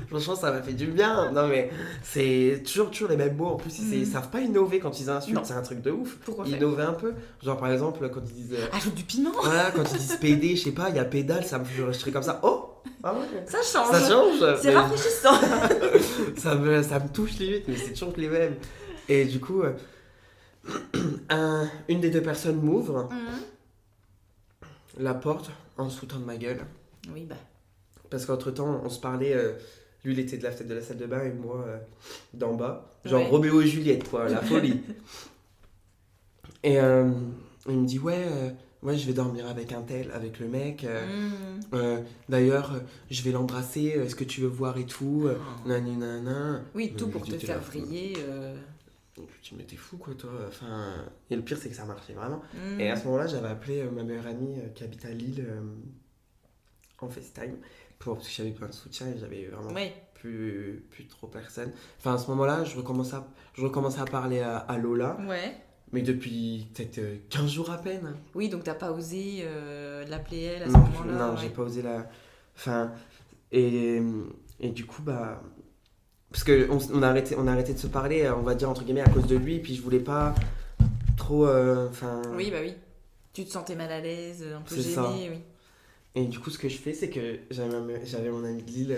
Franchement, ça m'a fait du bien. Non mais c'est toujours les mêmes mots. En plus, ils savent pas innover quand ils insultent. Non. C'est un truc de ouf. Pourquoi innover un peu. Genre par exemple quand ils disent. Ajoute du piment. Voilà, quand ils disent PD, je sais pas, il y a pédale, ça me fait rester comme ça. Oh. Ah ouais. Ça change. Ça change. C'est rafraîchissant. ça me touche limite, mais c'est toujours les mêmes. Et du coup, une des 2 personnes m'ouvre la porte en se foutant de ma gueule. Oui, bah. Parce qu'entre temps, on se parlait. Lui, il était de la fenêtre de la salle de bain et moi d'en bas. Genre Roméo et Juliette, quoi, la folie. Et il me dit, ouais, je vais dormir avec un tel, avec le mec. D'ailleurs, je vais l'embrasser. Est-ce que tu veux voir et tout nanana. Oui, tout pour te faire vriller. Je me dis, mais t'es fou, quoi, toi. Enfin, et le pire, c'est que ça marchait vraiment. Et à ce moment-là, j'avais appelé ma meilleure amie qui habite à Lille en FaceTime parce que j'avais plein de soutien et j'avais vraiment plus trop personne. Enfin, à ce moment-là, je recommençais à parler à Lola. Ouais. Mais depuis peut-être 15 jours à peine. Oui, donc t'as pas osé l'appeler elle à ce moment-là. Non, j'ai pas osé la... Enfin, et du coup, bah... Parce qu'on a arrêté de se parler, on va dire, entre guillemets, à cause de lui. Et puis je voulais pas trop... Oui, bah oui. Tu te sentais mal à l'aise, un peu c'est gênée, ça. oui. Et du coup, ce que je fais, c'est que j'avais mon ami de Lille.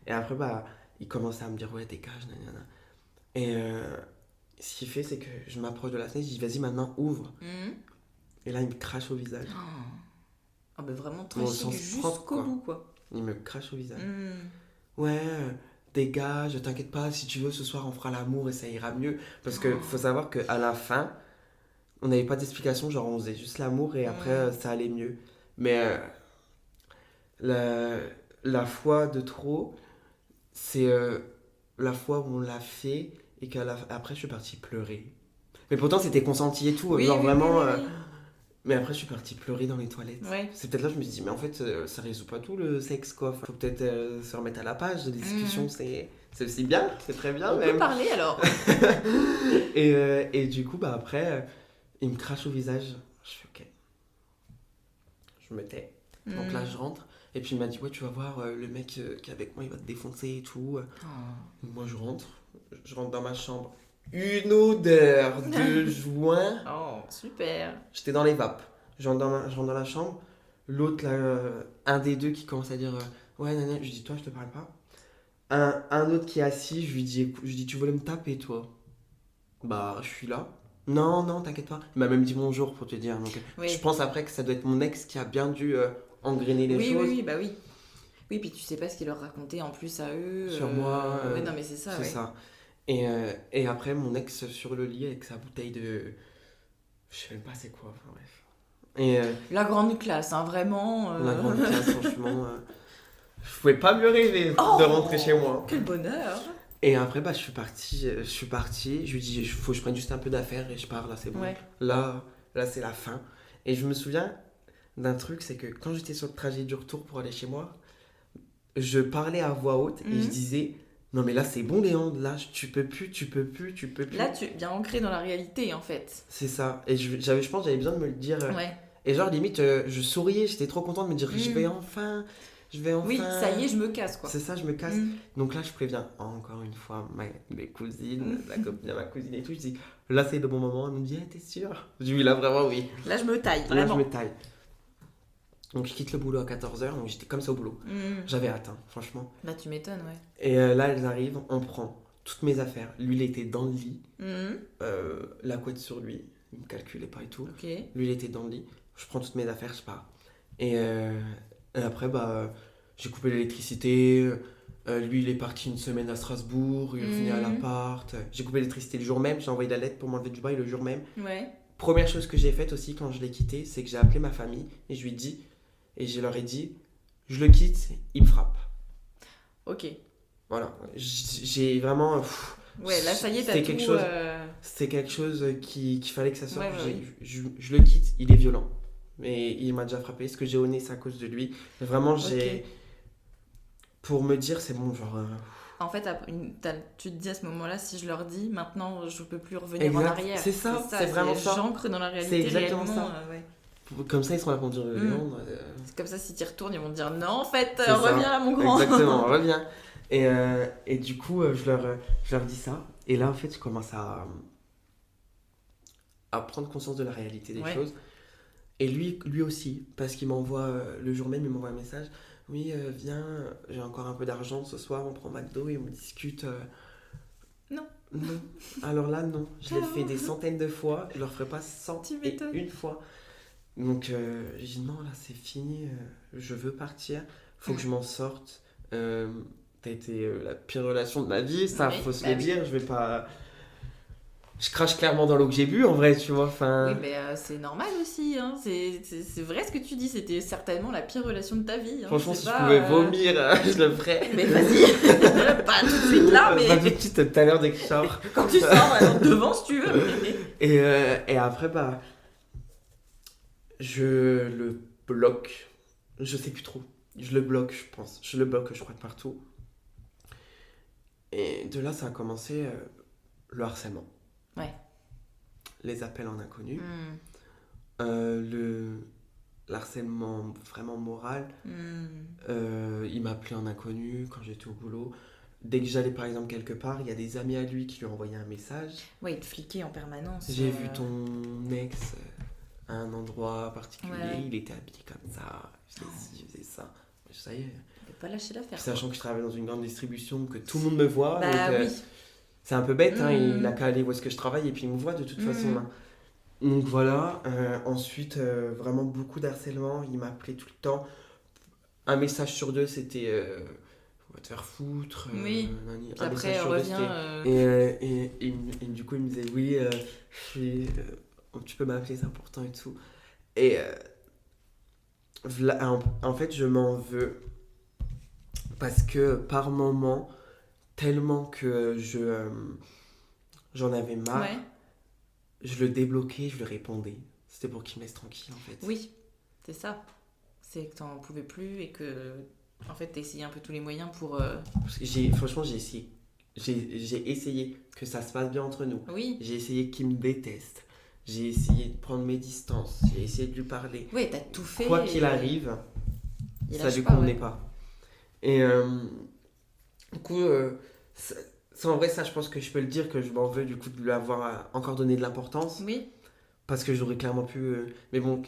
Et après, bah, il commençait à me dire, ouais, dégage, nanana. Et ce qu'il fait, c'est que je m'approche de la fenêtre, je dis, vas-y, maintenant, ouvre. Et là, il me crache au visage. Ah bah vraiment très chic jusqu'au bout, quoi. Il me crache au visage. Ouais, dégage, t'inquiète pas, si tu veux, ce soir, on fera l'amour et ça ira mieux. Parce que faut savoir qu'à la fin, on n'avait pas d'explication, genre on faisait juste l'amour et après, ça allait mieux. Mais la fois de trop, c'est la fois où on l'a fait et qu'après, je suis partie pleurer. Mais pourtant, c'était consenti et tout, genre vraiment... oui. Mais après, je suis partie pleurer dans les toilettes. Ouais. C'est peut-être là que je me suis dit, mais en fait, ça résout pas tout le sexe, quoi. Faut peut-être se remettre à la page. Les discussions, c'est aussi bien, c'est très bien. On peut parler alors. et du coup, bah après, il me crache au visage. Je fais ok. Je me tais. Donc là, je rentre. Et puis il m'a dit, ouais, tu vas voir, le mec qui est avec moi, il va te défoncer et tout. Moi, je rentre dans ma chambre. Une odeur de joint. Oh, super. J'étais dans les vapes. Je rentre dans la chambre. L'autre, là, un des deux qui commence à dire ouais, nanana. Je lui dis, toi, je te parle pas. Un autre qui est assis, je lui dis, tu voulais me taper, toi? Bah, je suis là. Non, t'inquiète pas. Il m'a même dit bonjour pour te dire. Donc, je pense après que ça doit être mon ex qui a bien dû engrainer les choses. Oui, bah oui. Oui, puis tu sais pas ce qu'il leur racontait en plus à eux. Sur moi. Ouais, non, mais c'est ça. C'est ça. Et après, mon ex sur le lit avec sa bouteille de... Je sais même pas c'est quoi, enfin bref. Et la grande classe, hein, vraiment. La grande classe, franchement. Je pouvais pas mieux rêver de rentrer chez moi. Quel bonheur. Et après, bah, je suis parti. Je lui dis, il faut que je prenne juste un peu d'affaires et je pars, là, c'est bon. Ouais. Là, c'est la fin. Et je me souviens d'un truc, c'est que quand j'étais sur le trajet du retour pour aller chez moi, je parlais à voix haute et je disais... Non mais là c'est bon Léon, là tu peux plus. Là tu es bien ancré dans la réalité en fait. C'est ça, et je pense que j'avais besoin de me le dire. Ouais. Et genre limite je souriais, j'étais trop contente de me dire je vais enfin. Oui, ça y est, je me casse quoi. C'est ça, je me casse. Donc là je préviens encore une fois mes cousines, la copine à ma cousine et tout, je dis là c'est le bon moment, elle me dit t'es sûre? Je dis oui là vraiment oui. Là je me taille, là vraiment. je me taille. Donc je quitte le boulot à 14h, donc j'étais comme ça au boulot. J'avais hâte, hein, franchement. Bah tu m'étonnes, ouais. Et là, elles arrivent, on prend toutes mes affaires. Lui, il était dans le lit, la couette sur lui, il me calculait pas et tout. Okay. Lui, il était dans le lit, je prends toutes mes affaires, je pars. Et après, bah, j'ai coupé l'électricité. Lui, il est parti une semaine à Strasbourg, il est revenu à l'appart. J'ai coupé l'électricité le jour même, j'ai envoyé la lettre pour m'enlever du bail le jour même. Ouais. Première chose que j'ai faite aussi quand je l'ai quitté, c'est que j'ai appelé ma famille et je lui ai dit... Et je leur ai dit, je le quitte, il me frappe. Ok. Voilà, j'ai vraiment... ouais, là ça y est, t'as c'était tout... C'était quelque chose qu'il fallait que ça sorte. Ouais, je le quitte, il est violent. Mais il m'a déjà frappé, ce que j'ai au nez, c'est à cause de lui. Vraiment, j'ai... Pour me dire, c'est bon, genre... En fait, tu te dis à ce moment-là, si je leur dis, maintenant, je peux plus revenir en arrière. C'est ça, c'est vraiment ça. J'ancre dans la réalité. C'est exactement réellement, ça. Comme ça, ils seront là pour dire Léon. C'est comme ça, si tu y retournes, ils vont te dire non, en fait, reviens là, mon grand. Exactement, reviens. Et du coup, je leur dis ça. Et là, en fait, je commence à prendre conscience de la réalité des choses. Et lui aussi, parce qu'il m'envoie, le jour même, il m'envoie un message. Oui, viens, j'ai encore un peu d'argent ce soir, on prend McDo et on discute. Non. Alors là, non. Je l'ai fait des centaines de fois. Je ne le referai pas 101 fois. Donc j'ai dit non, là c'est fini, je veux partir, faut que je m'en sorte. T'as été la pire relation de ma vie, ça faut se le dire, je vais pas... Je crache clairement dans l'eau que j'ai bu en vrai, tu vois. Oui, mais c'est normal aussi, hein. C'est vrai ce que tu dis, c'était certainement la pire relation de ta vie. Hein. Franchement, si je pouvais vomir, je le ferais. Mais vas-y, pas tout de suite là, mais... Pas tout de suite, tout à l'heure dès que je sors. Quand tu sors, alors devant si tu veux. Et après, je le bloque. Je sais plus trop. je le bloque, je pense. Je le bloque, je crois, de partout. Et de là, ça a commencé le harcèlement. Ouais. Les appels en inconnu. Mm. L'harcèlement vraiment moral. Il m'appelait en inconnu quand j'étais au boulot. Dès que j'allais par exemple quelque part, il y a des amis à lui qui lui envoyaient un message. Ouais, il te fliquait en permanence. J'ai vu ton ex à un endroit particulier, Ouais. il était habillé comme ça, il faisait ci, il faisait ça. Ça y est. Il peut pas lâcher l'affaire. Sachant que je travaille dans une grande distribution, que tout le monde me voit. Bah donc, oui. c'est un peu bête, hein, il a qu'à aller où est-ce que je travaille et puis il me voit de toute façon. Hein. Donc voilà, ensuite vraiment beaucoup d'harcèlement, il m'appelait tout le temps. Un message sur deux c'était on va te faire foutre. Oui. Un Puis après, message sur deux, revient. et du coup il me disait oui, tu peux m'appeler, c'est important et tout. Et en fait je m'en veux parce que par moment, tellement que j'en avais marre. Ouais. Je le débloquais, je le répondais. C'était pour qu'il me laisse tranquille, en fait. Oui, c'est ça. C'est que t'en pouvais plus et que, en fait, t'as essayé un peu tous les moyens pour... Parce que franchement, j'ai essayé. J'ai essayé que ça se passe bien entre nous. Oui. J'ai essayé qu'il me déteste. J'ai essayé de prendre mes distances. J'ai essayé de lui parler. Ouais, t'as tout fait. Quoi qu'il arrive, il ça lâche lui pas, convenait ouais. pas. Et du coup, ça, en vrai, ça, je pense que je peux le dire que je m'en veux du coup de lui avoir encore donné de l'importance. Oui. Parce que j'aurais clairement pu. Mais bon,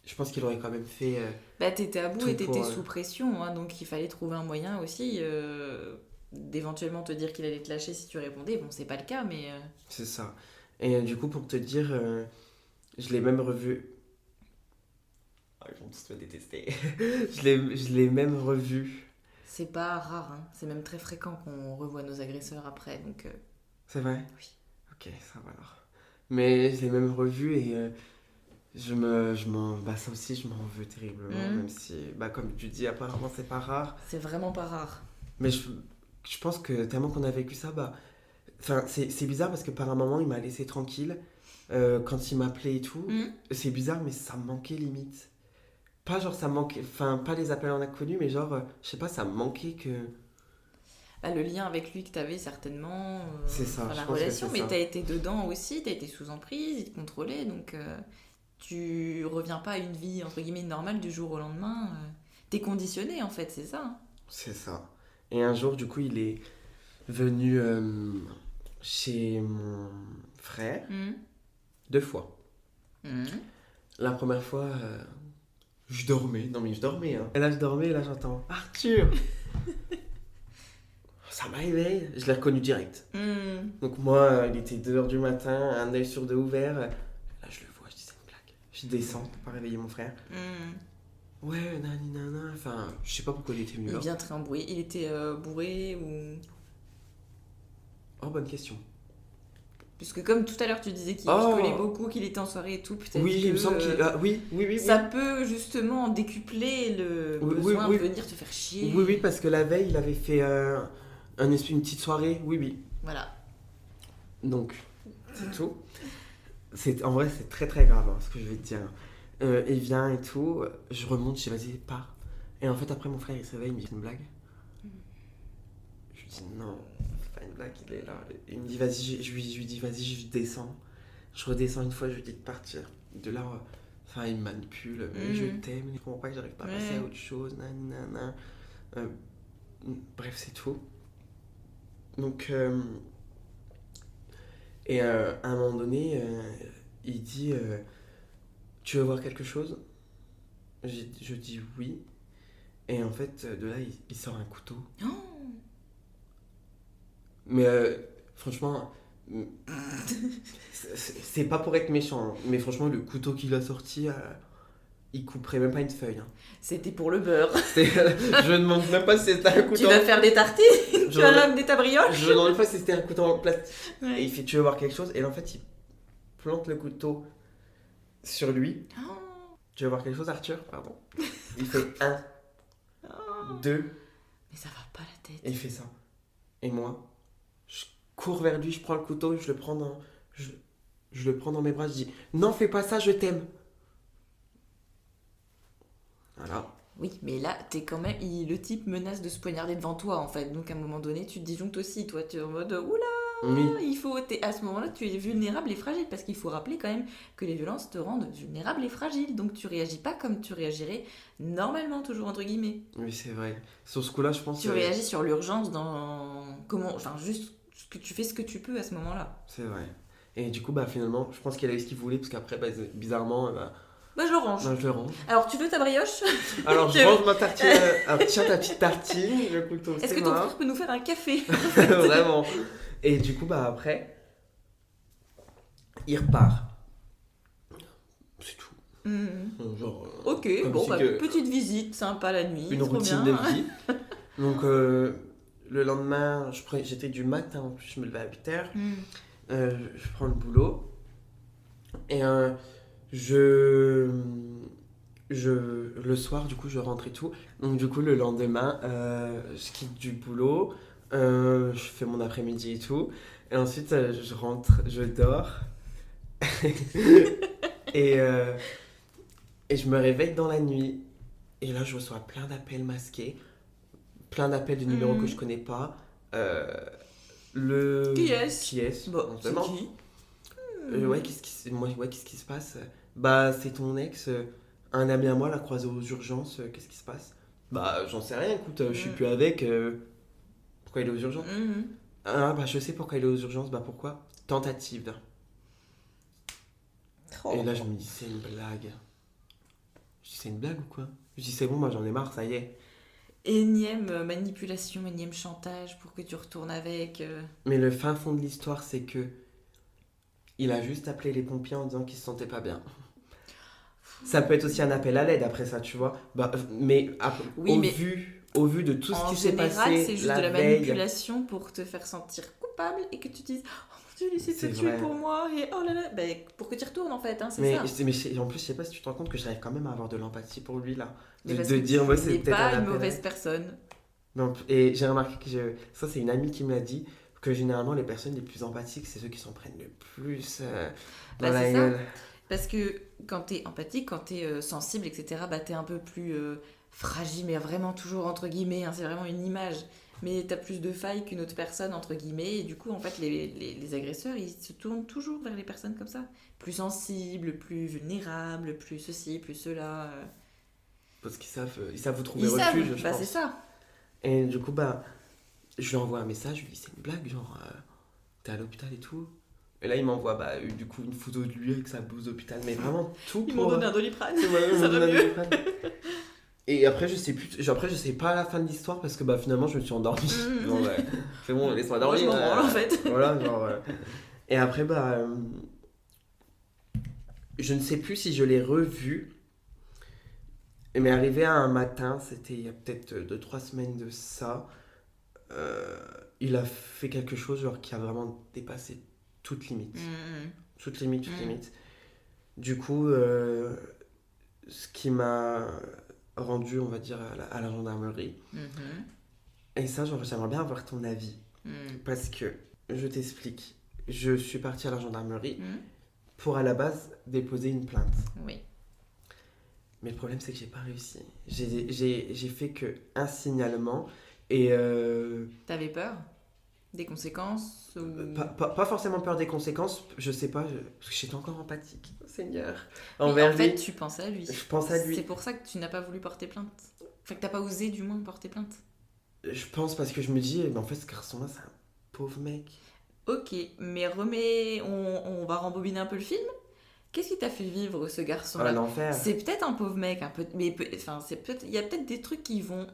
je pense qu'il aurait quand même fait. Bah, t'étais à bout Tout et t'étais pour, sous pression, hein, donc il fallait trouver un moyen aussi d'éventuellement te dire qu'il allait te lâcher si tu répondais. Bon, c'est pas le cas, mais... C'est ça. Et du coup, pour te dire, je l'ai même revu. Ah, ils vont tous me détester. je l'ai même revu. C'est pas rare, hein. C'est même très fréquent qu'on revoie nos agresseurs après, donc... C'est vrai? Oui. Ok, ça va alors. Mais je l'ai même revu et bah ça aussi, je m'en veux terriblement. Même si, bah comme tu dis, apparemment, c'est pas rare. C'est vraiment pas rare. Mais je pense que tellement qu'on a vécu ça, bah. Enfin, c'est bizarre parce que par un moment, il m'a laissé tranquille quand il m'appelait et tout. C'est bizarre, mais ça me manquait limite. Pas genre ça me manquait, enfin, pas les appels en inconnu, mais genre, je sais pas, ça me manquait que. Bah, le lien avec lui que t'avais certainement, C'est ça, enfin, je la pense que relation, c'est mais ça. t'as été dedans aussi, t'as été sous emprise, il te contrôlait, donc tu reviens pas à une vie entre guillemets normale du jour au lendemain. T'es conditionné en fait, c'est ça. Hein. C'est ça. Et un jour, du coup, il est venu chez mon frère 2 fois. La première fois, je dormais. Non, mais je dormais. Hein. Et là, je dormais, et là, j'entends Arthur. Ça m'a réveillé. Je l'ai reconnu direct. Donc, moi, il était 2h du matin, un œil sur deux ouvert. Là, je le vois, je dis c'est une blague. Je descends pour pas réveiller mon frère. Ouais, nani nana. Enfin, je sais pas pourquoi il était venu Il là. vient très embrouillé. Il était bourré ou. Oh, bonne question. Puisque comme tout à l'heure tu disais qu'il picolait beaucoup, qu'il était en soirée et tout, peut-être oui, que, il me semble qu'il... oui. Ça peut justement décupler le besoin de venir te faire chier. Oui, parce que la veille, il avait fait une petite soirée. Oui. Voilà. Donc, c'est tout. En vrai, c'est très très grave hein, ce que je vais te dire. Il vient et tout, je remonte, je dis vas-y, pars. Et en fait, après, mon frère, il se réveille, il me dit c'est une blague. Je lui dis non, c'est pas une blague, il est là. Il me dit vas-y, je lui dis vas-y, je descends. Je redescends une fois, je lui dis de partir. De là, enfin, il me manipule, mais je t'aime, il comprend pas que j'arrive pas à passer à autre chose, nanana. Bref, c'est tout. Donc, et à un moment donné, il dit tu veux voir quelque chose? Je dis oui. Et en fait, de là, il sort un couteau. Oh. Mais franchement, c'est pas pour être méchant, hein, mais franchement, le couteau qu'il a sorti, il couperait même pas une feuille. Hein. C'était pour le beurre. Je ne demande même pas si c'était un couteau. Tu vas faire des tartines? Tu vas ramener ta brioche? Je ne demande pas si c'était un couteau en plastique. Ouais. Et il fait tu veux voir quelque chose? Et là, en fait, il plante le couteau sur lui. Oh. Tu veux voir quelque chose, Arthur? Pardon. Il fait 1, 2. Mais ça va pas la tête. Et il fait ça. Et moi, je cours vers lui, je prends le couteau, je le prends dans mes bras, je dis non, fais pas ça, je t'aime. Voilà. Oui, mais là, t'es quand même... le type menace de se poignarder devant toi, en fait. Donc, à un moment donné, tu te disjonctes aussi. Toi, tu es en mode, oula, Oui, à ce moment-là, tu es vulnérable et fragile. Parce qu'il faut rappeler quand même que les violences te rendent vulnérable et fragile. Donc, tu réagis pas comme tu réagirais normalement, toujours entre guillemets. oui, c'est vrai. Sur ce coup-là, je pense... Tu réagis sur l'urgence dans... Comment... Enfin, juste que tu fais ce que tu peux à ce moment-là. C'est vrai. Et du coup, bah finalement, je pense qu'il a eu ce qu'il voulait, parce qu'après, bah, bizarrement, Bah, je le range. bah, je le range. Alors, tu veux ta brioche? Alors, je range ma tartine. Alors, tiens ta petite tartine, le couteau, Est-ce c'est que ton mort. frère peut nous faire un café? Vraiment. Et du coup, bah après, il repart. C'est tout. Genre, Ok, comme bon, si bah, que petite visite, sympa la nuit, une trop routine bien. de vie. Donc, le lendemain, j'étais du matin, en plus, je me levais à 8h. Je prends le boulot. Et le soir, du coup, je rentre et tout. Donc, du coup, le lendemain, je quitte du boulot. Je fais mon après-midi et tout. Et ensuite, je rentre, je dors. et, euh, et je me réveille dans la nuit. Et là, je reçois plein d'appels masqués. Plein d'appels de numéros que je connais pas. Euh, Qui est-ce? Qui est-ce? Bon, On se c'est demande. qui? Ouais, qu'est-ce qui se passe? Bah, c'est ton ex, un ami à moi l'a croisé aux urgences, qu'est-ce qui se passe? Bah, j'en sais rien, écoute, je suis plus avec, pourquoi il est aux urgences? Ah, bah, je sais pourquoi il est aux urgences, bah, pourquoi? Tentative. Oh. Et là, je me dis, c'est une blague. Je dis, c'est une blague ou quoi? Je dis, c'est bon, moi j'en ai marre, ça y est. Énième manipulation, énième chantage pour que tu retournes avec. Mais le fin fond de l'histoire, c'est que il a juste appelé les pompiers en disant qu'il se sentait pas bien. Ça peut être aussi un appel à l'aide après ça, tu vois. Bah, mais Oui, mais au vu de tout ce en qui s'est général, passé c'est juste la de la veille, manipulation pour te faire sentir coupable et que tu te dises oh mon Dieu, il essaie de c'est se tuer vrai. pour moi et oh là là, ben, pour que tu y retournes en fait, hein, c'est Mais, ça. en plus, je sais pas si tu te rends compte que j'arrive quand même à avoir de l'empathie pour lui là. Mais De, parce de que dire, tu ouais, c'est n'es peut-être pas un une appel. mauvaise personne. Donc, et j'ai remarqué que ça, c'est une amie qui me l'a dit, que généralement, les personnes les plus empathiques, c'est ceux qui s'en prennent le plus dans Bah, la c'est ça. gueule. Parce que quand t'es empathique, quand t'es sensible, etc., bah t'es un peu plus fragile, mais vraiment toujours entre guillemets, hein, c'est vraiment une image. Mais t'as plus de failles qu'une autre personne, entre guillemets, et du coup, en fait, les agresseurs, ils se tournent toujours vers les personnes comme ça. Plus sensibles, plus vulnérables, plus ceci, plus cela. Parce ils savent vous trouver Ils refuge, savent, je bah pense. c'est ça. Et du coup, bah, je lui envoie un message, je lui dis, c'est une blague, genre, t'es à l'hôpital et tout. Et là, il m'envoie bah, du coup une photo de lui avec sa blouse d'hôpital, mais vraiment tout Ils pour. m'ont donné un Doliprane, Ouais, ils ça m'ont va donné un mieux. Doliprane. Et après, je sais plus. Après, je sais pas la fin de l'histoire parce que bah, finalement, je me suis endormi. Genre, ouais, c'est bon, laisse-moi Moi, je dormir. m'en branle en fait. Voilà, genre. Et après, bah. Je ne sais plus si je l'ai revu. Mais arrivé à un matin, c'était il y a peut-être 2-3 semaines de ça. Il a fait quelque chose genre, qui a vraiment dépassé toute limite. Toute limite, toute limite. Du coup, ce qui m'a rendu, on va dire, à la gendarmerie. Et ça, genre, j'aimerais bien avoir ton avis. Parce que, je t'explique, je suis partie à la gendarmerie pour à la base déposer une plainte. Oui. Mais le problème, c'est que j'ai pas réussi. J'ai fait que un signalement et... T'avais peur des conséquences ou... pas forcément peur des conséquences, je sais pas, parce que j'étais encore empathique, Seigneur. Mais Envers en fait, lui. tu penses à lui. Je pense à lui. C'est pour ça que tu n'as pas voulu porter plainte. Enfin, que t'as pas osé, du moins, porter plainte. Je pense parce que je me dis, mais en fait, ce garçon-là, c'est un pauvre mec. Ok, mais on va rembobiner un peu le film. Qu'est-ce qui t'a fait vivre ce garçon-là? L'enfer. C'est peut-être un pauvre mec, un peu, mais enfin, il y a peut-être des trucs qui vont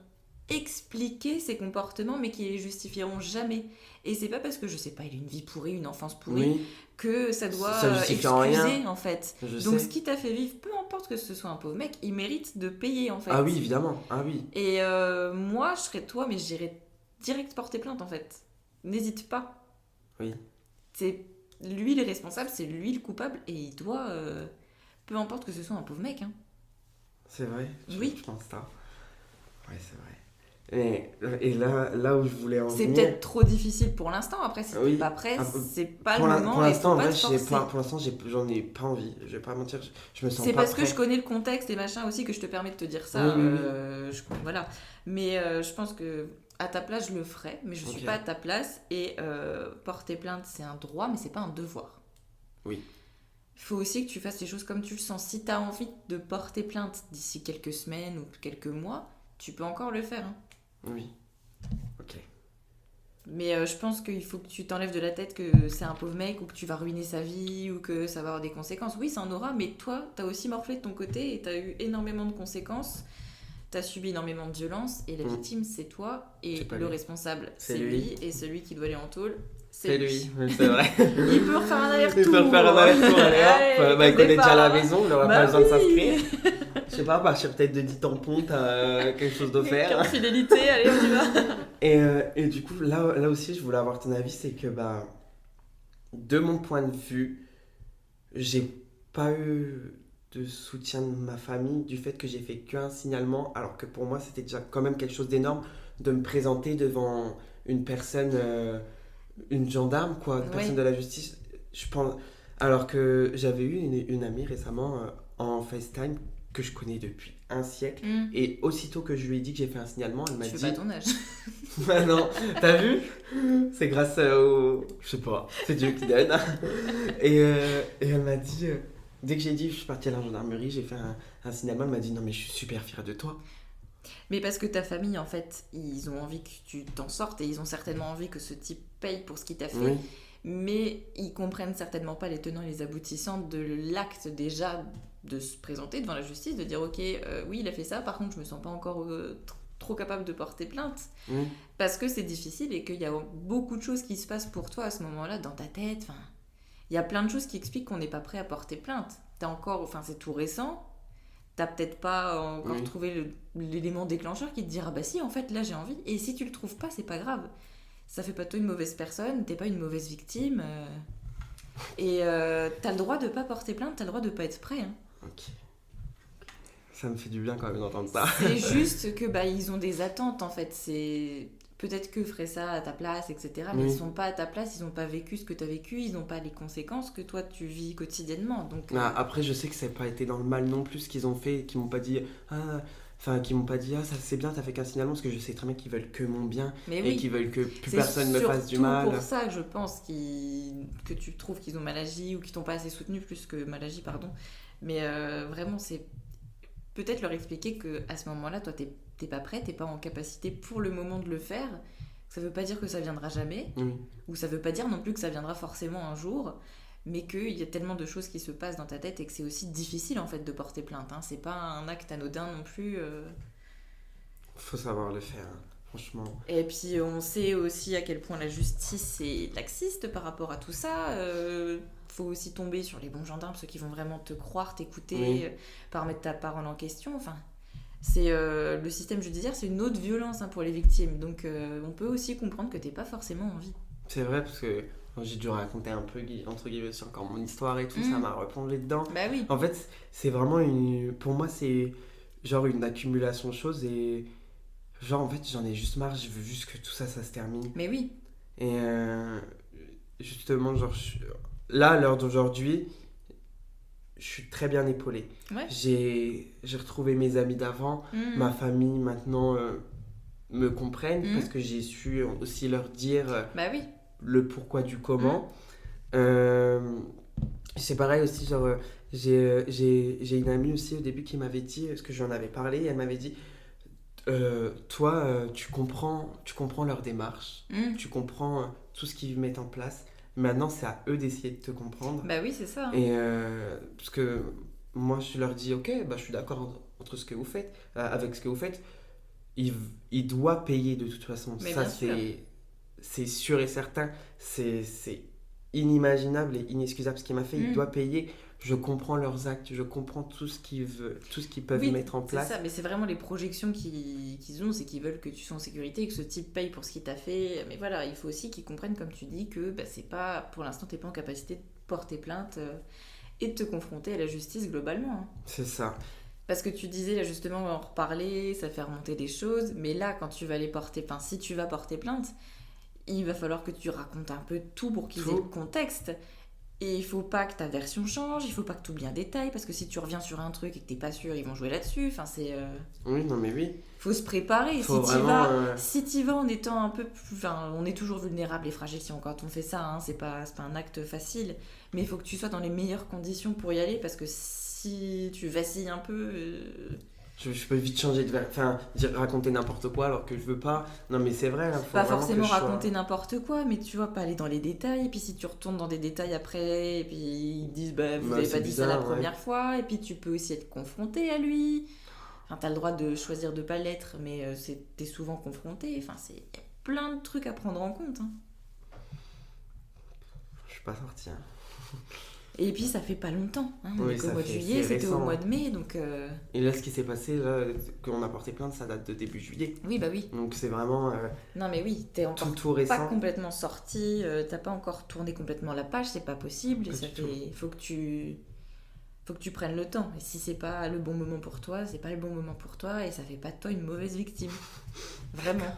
expliquer ses comportements, mais qui les justifieront jamais. Et c'est pas parce que je sais pas, il a une vie pourrie, une enfance pourrie, Oui, que ça doit Ça justifie en excuser rien. en fait. je Donc sais. ce qui t'a fait vivre, peu importe que ce soit un pauvre mec, il mérite de payer en fait. Ah oui, évidemment. Ah oui. Et moi, je serais toi, mais j'irais direct porter plainte en fait. N'hésite pas. Oui. C'est lui le responsable, c'est lui le coupable, et il doit, peu importe que ce soit un pauvre mec. Hein. C'est vrai. Oui. Je pense ça. Ouais, c'est vrai. Et là où je voulais en C'est venir... peut-être trop difficile pour l'instant. Après, si t'es pas prêt, c'est pas le moment. Pour l'instant, et faut pas te forcer. pour l'instant, j'en ai pas envie. Je vais pas mentir, je me sens c'est pas parce prêt. que je connais le contexte et machin aussi que je te permets de te dire ça. Oui. Voilà. Mais je pense que à ta place, je le ferais, mais je suis pas à ta place. Et porter plainte, c'est un droit, mais c'est pas un devoir. Oui. Il faut aussi que tu fasses les choses comme tu le sens. Si tu as envie de porter plainte d'ici quelques semaines ou quelques mois, tu peux encore le faire. Hein. Oui. Ok. Mais je pense qu'il faut que tu t'enlèves de la tête que c'est un pauvre mec ou que tu vas ruiner sa vie ou que ça va avoir des conséquences. Oui, ça en aura, mais toi, t'as aussi morflé de ton côté et t'as eu énormément de conséquences. T'as subi énormément de violences et la victime, c'est toi. Et le responsable, c'est lui. Et celui qui doit aller en tôle, c'est lui. C'est vrai. Il peut refaire un aller-retour. Il peut refaire un aller-retour, allez, il connaît déjà la maison, il n'aura pas besoin de s'inscrire. Je sais pas, à partir peut-être de 10 tampons, t'as quelque chose d'offert. Fidélité, allez, on y va. Et du coup, là aussi, je voulais avoir ton avis, c'est que, de mon point de vue, j'ai pas eu de soutien de ma famille du fait que j'ai fait qu'un signalement, alors que pour moi, c'était déjà quand même quelque chose d'énorme de me présenter devant une personne, une gendarme, quoi, une personne de la justice. Je pense, alors que j'avais eu une amie récemment en FaceTime que je connais depuis un siècle. Et aussitôt que je lui ai dit que j'ai fait un signalement, elle m'a dit... Je fais pas ton âge. Bah non, t'as vu? C'est grâce au... Je sais pas, c'est Dieu qui donne. Et elle m'a dit... dès que j'ai dit je suis partie à la gendarmerie, j'ai fait un signalement, elle m'a dit non mais je suis super fière de toi. Mais parce que ta famille, en fait, ils ont envie que tu t'en sortes et ils ont certainement envie que ce type paye pour ce qu'il t'a fait. Oui. Mais ils comprennent certainement pas les tenants et les aboutissants de l'acte déjà de se présenter devant la justice, de dire ok, oui il a fait ça, par contre je me sens pas encore trop capable de porter plainte. Parce que c'est difficile et qu'il y a beaucoup de choses qui se passent pour toi à ce moment-là dans ta tête. Enfin, il y a plein de choses qui expliquent qu'on n'est pas prêt à porter plainte. C'est tout récent. T'as peut-être pas encore trouvé l'élément déclencheur qui te dira bah si en fait là j'ai envie. Et si tu le trouves pas, c'est pas grave. Ça fait pas de toi une mauvaise personne, t'es pas une mauvaise victime. Et t'as le droit de pas porter plainte, t'as le droit de pas être prêt. Hein. Ok. Ça me fait du bien quand même d'entendre ça. C'est juste que ils ont des attentes en fait. C'est peut-être qu'eux feraient ça à ta place, etc. Mais ils sont pas à ta place, ils ont pas vécu ce que t'as vécu, ils ont pas les conséquences que toi tu vis quotidiennement. Donc après je sais que ça n'a pas été dans le mal non plus ce qu'ils ont fait, qu'ils m'ont pas dit ça c'est bien, t'as fait qu'un signalement, parce que je sais très bien qu'ils veulent que mon bien et qu'ils veulent que plus personne me fasse du mal. C'est pour ça que je pense que tu trouves qu'ils ont mal agi ou qu'ils t'ont pas assez soutenu, plus que mal agi, pardon. Mais vraiment, c'est peut-être leur expliquer qu'à ce moment-là, toi, t'es pas prêt, t'es pas en capacité pour le moment de le faire. Ça veut pas dire que ça viendra jamais, ou ça veut pas dire non plus que ça viendra forcément un jour, mais qu'il y a tellement de choses qui se passent dans ta tête et que c'est aussi difficile en fait de porter plainte. Hein. C'est pas un acte anodin non plus. Faut savoir le faire, franchement. Et puis on sait aussi à quel point la justice est laxiste par rapport à tout ça. Faut aussi tomber sur les bons gendarmes, ceux qui vont vraiment te croire, t'écouter, pas remettre ta parole en question. Enfin, c'est le système judiciaire, c'est une autre violence pour les victimes. Donc on peut aussi comprendre que t'es pas forcément en vie. C'est vrai, parce que j'ai dû raconter un peu, entre guillemets, sur encore mon histoire et tout, ça m'a replongé dedans. Bah oui. En fait, c'est vraiment pour moi, c'est genre une accumulation de choses et genre, en fait, j'en ai juste marre, je veux juste que tout ça, ça se termine. Mais oui. Et justement, genre, là, à l'heure d'aujourd'hui, je suis très bien épaulée. Ouais. J'ai retrouvé mes amis d'avant, ma famille maintenant me comprennent parce que j'ai su aussi leur dire le pourquoi du comment. C'est pareil aussi, genre, j'ai une amie aussi au début qui m'avait dit, parce que j'en avais parlé, elle m'avait dit toi, tu comprends leur démarche, tu comprends tout ce qu'ils mettent en place. Maintenant, c'est à eux d'essayer de te comprendre. Bah oui, c'est ça. Hein. Et parce que moi, je leur dis, ok, je suis d'accord entre ce que vous faites, avec ce que vous faites. Il doit payer de toute façon. Mais ça, c'est sûr et certain. C'est inimaginable et inexcusable ce qu'il m'a fait. Il doit payer. Je comprends leurs actes, je comprends tout ce qu'ils peuvent mettre en place. C'est ça, mais c'est vraiment les projections qu'ils ont, c'est qu'ils veulent que tu sois en sécurité et que ce type paye pour ce qu'il t'a fait. Mais voilà, il faut aussi qu'ils comprennent, comme tu dis, que c'est pas, pour l'instant, t'es pas en capacité de porter plainte et de te confronter à la justice globalement. Hein. C'est ça. Parce que tu disais là justement en reparler, ça fait remonter des choses, mais là quand tu vas les porter, enfin si tu vas porter plainte, il va falloir que tu racontes un peu tout pour qu'ils aient le contexte. Et il faut pas que ta version change, il faut pas que tu oublies un détail, parce que si tu reviens sur un truc et que t'es pas sûr, ils vont jouer là-dessus. Enfin, c'est. Oui, non, mais oui. Faut se préparer. Faut vraiment, Si t'y vas en étant un peu plus. Enfin, on est toujours vulnérable et fragile quand on fait ça, hein, c'est pas un acte facile. Mais il faut que tu sois dans les meilleures conditions pour y aller, parce que si tu vacilles un peu. Je peux vite changer de... Enfin, raconter n'importe quoi alors que je veux pas. Non, mais c'est vrai. Faut pas forcément raconter n'importe quoi, mais tu vois, pas aller dans les détails. Et puis si tu retournes dans des détails après, et puis ils disent, vous avez pas dit ça la première fois. Et puis tu peux aussi être confronté à lui. Enfin, t'as le droit de choisir de pas l'être, mais t'es souvent confronté. Enfin, c'est plein de trucs à prendre en compte. Hein. Je suis pas sortie. Hein. Et puis ça fait pas longtemps, hein. On est au mois de juillet, c'était au mois de mai, donc... Et là, ce qui s'est passé, là, qu'on a porté plainte, ça date de début juillet. Oui, bah oui. Donc c'est vraiment... Non mais oui, t'es encore tout récent. Pas complètement sorti, t'as pas encore tourné complètement la page, c'est pas possible. Faut que tu prennes le temps. Et si c'est pas le bon moment pour toi, c'est pas le bon moment pour toi, et ça fait pas de toi une mauvaise victime. Vraiment.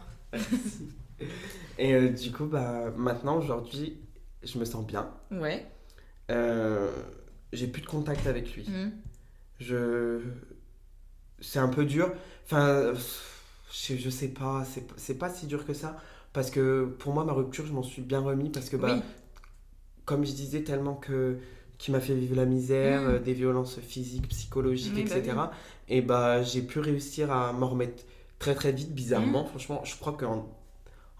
Et du coup, maintenant, aujourd'hui, je me sens bien. Ouais. J'ai plus de contact avec lui. C'est un peu dur. Enfin, je sais pas, c'est pas si dur que ça. Parce que pour moi, ma rupture, je m'en suis bien remis. Parce que, comme je disais, tellement qui m'a fait vivre la misère, des violences physiques, psychologiques, etc. Et j'ai pu réussir à m'en remettre très très vite, bizarrement. Franchement, je crois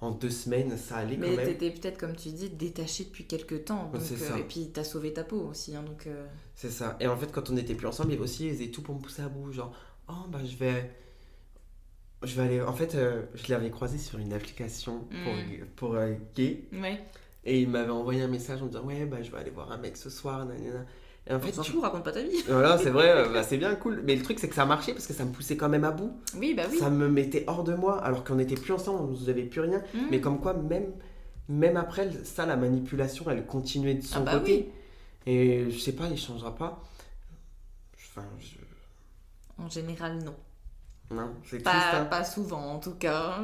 en 2 semaines, ça allait quand même. Mais t'étais peut-être, comme tu dis, détaché depuis quelques temps. Donc, et puis t'as sauvé ta peau aussi. Hein, donc, C'est ça. Et en fait, quand on n'était plus ensemble, il aussi, ils faisaient tout pour me pousser à bout. Genre, je vais aller... En fait, je l'avais croisé sur une application pour gay. Ouais. Et il m'avait envoyé un message en me disant, je vais aller voir un mec ce soir, nanana. Et en fait, raconte pas ta vie. Voilà, c'est vrai, c'est bien cool. Mais le truc, c'est que ça marchait parce que ça me poussait quand même à bout. Oui, bah oui. Ça me mettait hors de moi, alors qu'on n'était plus ensemble, on n'avait plus rien. Mais comme quoi, même après, ça, la manipulation, elle continuait de son côté. Oui. Et je sais pas, il changera pas. En général, non. Non, c'est pas, triste. Hein. Pas souvent, en tout cas.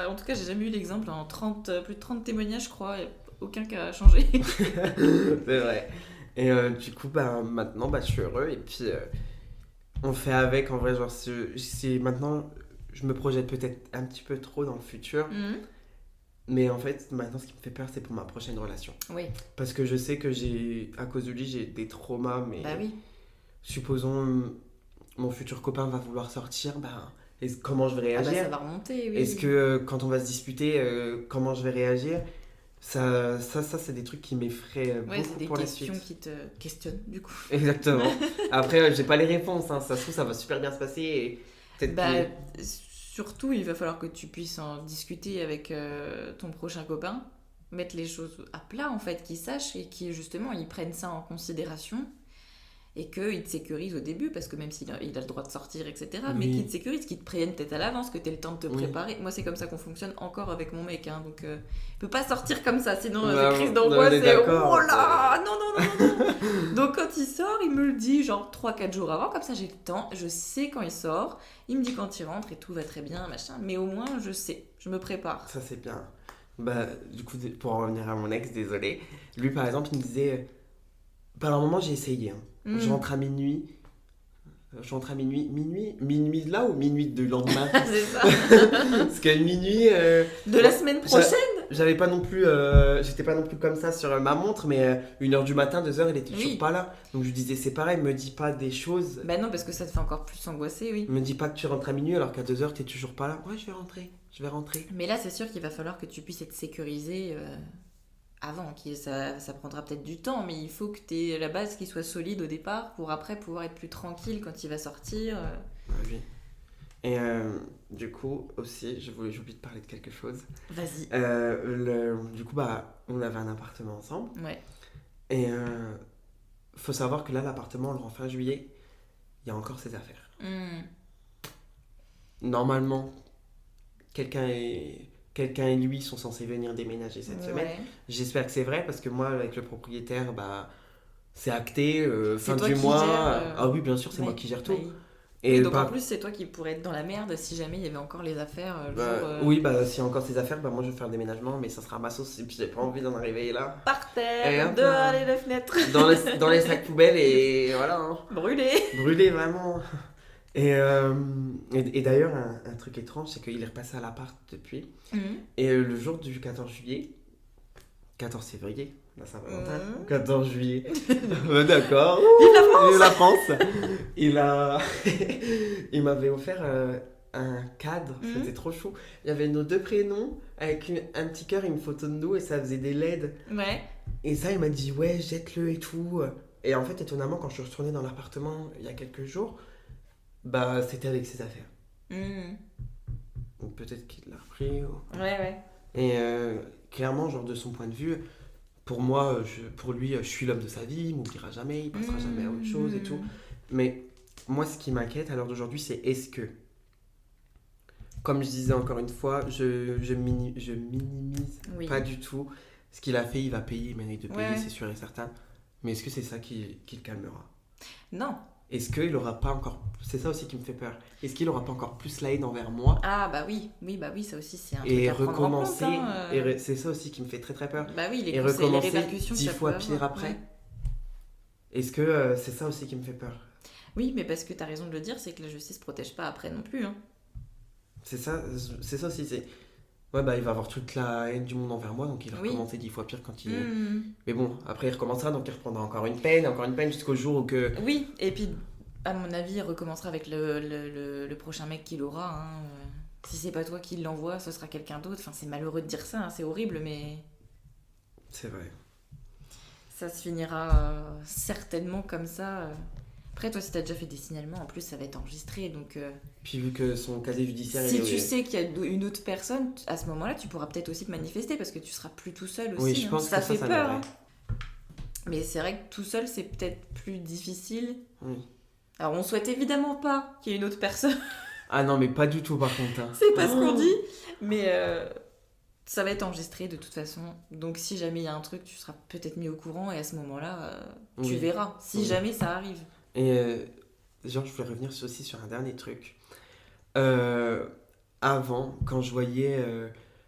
En tout cas, j'ai jamais eu l'exemple en plus de 30 témoignages, je crois. Et aucun qui a changé. C'est vrai. Et du coup, maintenant, je suis heureux. Et puis, on fait avec. En vrai, genre, si maintenant, je me projette peut-être un petit peu trop dans le futur. Mais en fait, maintenant, ce qui me fait peur, c'est pour ma prochaine relation. Oui. Parce que je sais que à cause de lui, j'ai des traumas. Mais oui. Supposons, mon futur copain va vouloir sortir. Comment je vais réagir? Ça va remonter, oui. Est-ce que quand on va se disputer, comment je vais réagir? Ça, c'est des trucs qui m'effraient beaucoup pour la suite. C'est des questions qui te questionnent, du coup. Exactement. Après, j'ai pas les réponses. Hein. Ça se trouve, ça va super bien se passer. Et peut-être surtout, il va falloir que tu puisses en discuter avec ton prochain copain, mettre les choses à plat, en fait, qu'ils sachent et qu'ils, justement, ils prennent ça en considération. Et qu'il te sécurise au début, parce que même s'il a le droit de sortir, etc., mais qu'il te sécurise, qu'il te prévienne peut-être à l'avance, que tu aies le temps de te préparer. Moi, c'est comme ça qu'on fonctionne encore avec mon mec, hein, donc il peut pas sortir comme ça, sinon la crise d'angoisse, c'est « Oh là, non !» Donc quand il sort, il me le dit genre 3-4 jours avant, comme ça j'ai le temps, je sais quand il sort, il me dit quand il rentre et tout va très bien, machin, mais au moins je sais, je me prépare. Ça, c'est bien. Du coup, pour en revenir à mon ex, désolé, lui par exemple, il me disait... Par un moment, j'ai essayé, hein. Je rentre à minuit. Minuit là ou minuit du lendemain? C'est ça. Parce que minuit... de la semaine prochaine? J'avais pas non plus... j'étais pas non plus comme ça sur ma montre, mais 1h du matin, 2h, elle était toujours pas là. Donc je disais, c'est pareil, me dis pas des choses... non, parce que ça te fait encore plus angoisser, oui. Me dis pas que tu rentres à minuit alors qu'à 2h, t'es toujours pas là. Ouais, je vais rentrer. Mais là, c'est sûr qu'il va falloir que tu puisses être sécurisé... avant, ça prendra peut-être du temps, mais il faut que tu aies la base qui soit solide au départ pour après pouvoir être plus tranquille quand il va sortir. Oui. Et du coup, aussi, j'ai oublié de parler de quelque chose. Vas-y. Du coup, on avait un appartement ensemble. Ouais. Et faut savoir que là, l'appartement, on le rend fin juillet, il y a encore ses affaires. Normalement, quelqu'un et lui sont censés venir déménager cette semaine. J'espère que c'est vrai parce que moi, avec le propriétaire, c'est acté, fin du mois. Ah oui, bien sûr, c'est moi qui gère tout. Et donc en plus, c'est toi qui pourrais être dans la merde si jamais il y avait encore les affaires le jour... Oui, s'il y a encore ces affaires, moi je vais faire le déménagement, mais ça sera ma sauce et puis j'ai pas envie d'en arriver là. Par Et terre, hop, dehors les fenêtres. Dans les sacs poubelles et voilà. Hein. Brûlé Vraiment. Et d'ailleurs, un truc étrange, c'est qu'il est repassé à l'appart depuis. Et le jour du 14 juillet, 14 février, la Saint-Valentin, 14 juillet, d'accord, vive la France. Il m'avait offert un cadre, c'était trop chou. Il y avait nos 2 prénoms avec un petit cœur et une photo de nous et ça faisait des LED. Ouais. Et ça, il m'a dit, ouais, jette-le et tout. Et en fait, étonnamment, quand je suis retourné dans l'appartement il y a quelques jours, c'était avec ses affaires. Ou peut-être qu'il l'a repris. Ouais. Et clairement, genre de son point de vue, pour moi, pour lui, je suis l'homme de sa vie, il m'oubliera jamais, il passera jamais à autre chose et tout. Mais moi, ce qui m'inquiète à l'heure d'aujourd'hui, c'est est-ce que, comme je disais encore une fois, je minimise pas du tout ce qu'il a fait, il va payer, il mérite de payer, c'est sûr et certain. Mais est-ce que c'est ça qui le calmera ? Non. Est-ce qu'il aura pas encore... C'est ça aussi qui me fait peur. Est-ce qu'il aura pas encore plus la haine envers moi ? Ah bah oui, ça aussi c'est un truc à prendre en compte. Et c'est ça aussi qui me fait très très peur. Bah oui, les répercussions 10 fois pire avoir. après. Est-ce que c'est ça aussi qui me fait peur ? Oui, mais parce que t'as raison de le dire, c'est que la justice protège pas après non plus. Hein. C'est ça aussi, c'est... Ouais, il va avoir toute la haine du monde envers moi, donc il va recommencer 10 fois pire quand il... Mais bon, après il recommencera, donc il reprendra encore une peine jusqu'au jour où que... Oui, et puis, à mon avis, il recommencera avec le prochain mec qu'il aura. Hein. Si c'est pas toi qui l'envoie, ce sera quelqu'un d'autre. Enfin, c'est malheureux de dire ça, hein, c'est horrible, mais... C'est vrai. Ça se finira certainement comme ça. Après, toi, si t'as déjà fait des signalements, en plus, ça va être enregistré, donc... Puis vu que son casier judiciaire... Si tu sais qu'il y a une autre personne, à ce moment-là, tu pourras peut-être aussi te manifester, parce que tu seras plus tout seul aussi. Oui, je pense ça que fait peur. Hein. Mais c'est vrai que tout seul, c'est peut-être plus difficile. Alors, on souhaite évidemment pas qu'il y ait une autre personne. Ah non, mais pas du tout, par contre. Hein. C'est pas ce qu'on dit. Mais ça va être enregistré, de toute façon. Donc, si jamais il y a un truc, tu seras peut-être mis au courant, et à ce moment-là, tu verras. Si jamais ça arrive. Et je voulais revenir aussi sur un dernier truc. Avant, quand je voyais...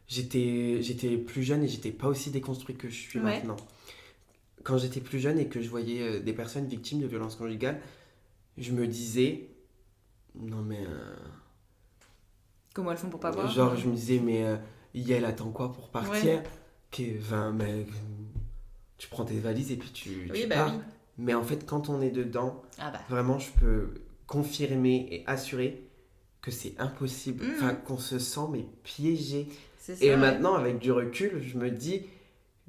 j'étais plus jeune et j'étais pas aussi déconstruit que je suis maintenant. Quand j'étais plus jeune et que je voyais des personnes victimes de violences conjugales, je me disais... Non mais... Comment elles font pour pas voir ? Genre, je me disais, mais elle attend quoi pour partir ? Mais tu prends tes valises et puis tu pars. Oui. Mais en fait, quand on est dedans, vraiment, je peux confirmer et assurer que c'est impossible. Enfin, qu'on se sent piégé. Et maintenant, avec du recul, je me dis,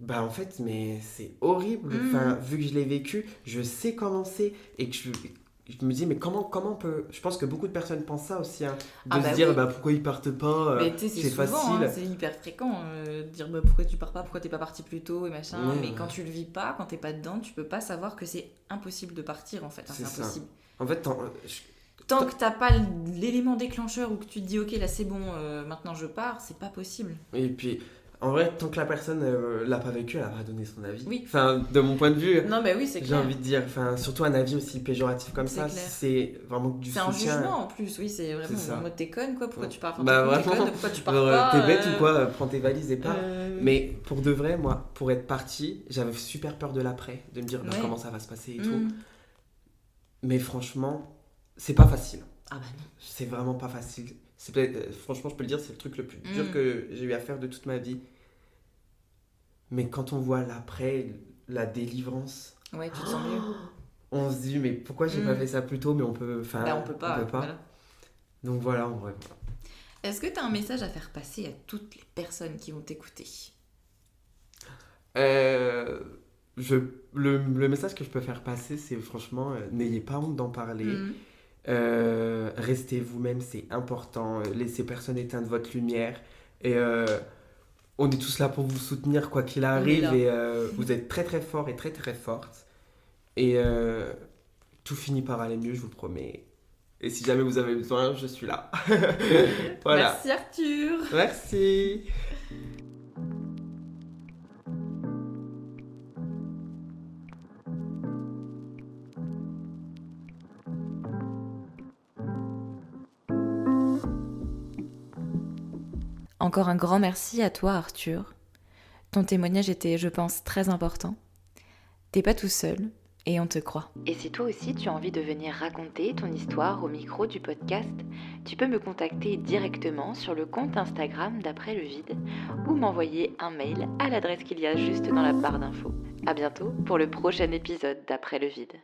en fait, mais c'est horrible. Enfin, vu que je l'ai vécu, je sais comment c'est et que je me dis, mais comment on peut... Je pense que beaucoup de personnes pensent ça aussi, hein, de se dire, pourquoi ils partent pas, c'est souvent, facile. Hein, c'est hyper fréquent de dire, pourquoi tu pars pas, pourquoi t'es pas parti plus tôt et machin. Mais quand tu le vis pas, quand t'es pas dedans, tu peux pas savoir que c'est impossible de partir, en fait. Hein, c'est impossible. Ça. En fait, tant que t'as pas l'élément déclencheur ou que tu te dis, ok, là c'est bon, maintenant je pars, c'est pas possible. Et puis... En vrai, tant que la personne l'a pas vécu, elle a pas donné son avis. Oui. Enfin, de mon point de vue, non, mais oui, c'est clair. J'ai envie de dire, surtout un avis aussi péjoratif comme ça, c'est vraiment du soutien. C'est un jugement en plus, oui, c'est vraiment en mode t'es conne quoi, pourquoi tu pars vraiment, t'es conne, pourquoi tu pars pas t'es bête ou quoi, prends tes valises et pars. Mais pour de vrai, moi, pour être parti, j'avais super peur de l'après, de me dire comment ça va se passer et tout. Mais franchement, c'est pas facile. Ah bah non. C'est vraiment pas facile. Franchement, je peux le dire, c'est le truc le plus dur que j'ai eu à faire de toute ma vie. Mais quand on voit l'après, la délivrance... Ouais, tu te sens mieux. On se dit, mais pourquoi j'ai pas fait ça plus tôt ? Mais on peut... on peut pas. Voilà. Donc voilà, en vrai. Est-ce que tu as un message à faire passer à toutes les personnes qui vont t'écouter ? Le message que je peux faire passer, c'est franchement, n'ayez pas honte d'en parler. Restez vous-même, c'est important. Laissez personne éteindre votre lumière. Et on est tous là pour vous soutenir, quoi qu'il arrive. Et vous êtes très très forts et très très fortes. Et tout finit par aller mieux, je vous le promets. Et si jamais vous avez besoin, je suis là. Voilà. Merci Arthur. Merci. Encore un grand merci à toi Arthur. Ton témoignage était, je pense, très important. T'es pas tout seul et on te croit. Et si toi aussi tu as envie de venir raconter ton histoire au micro du podcast, tu peux me contacter directement sur le compte Instagram d'Après le Vide ou m'envoyer un mail à l'adresse qu'il y a juste dans la barre d'infos. À bientôt pour le prochain épisode d'Après le Vide.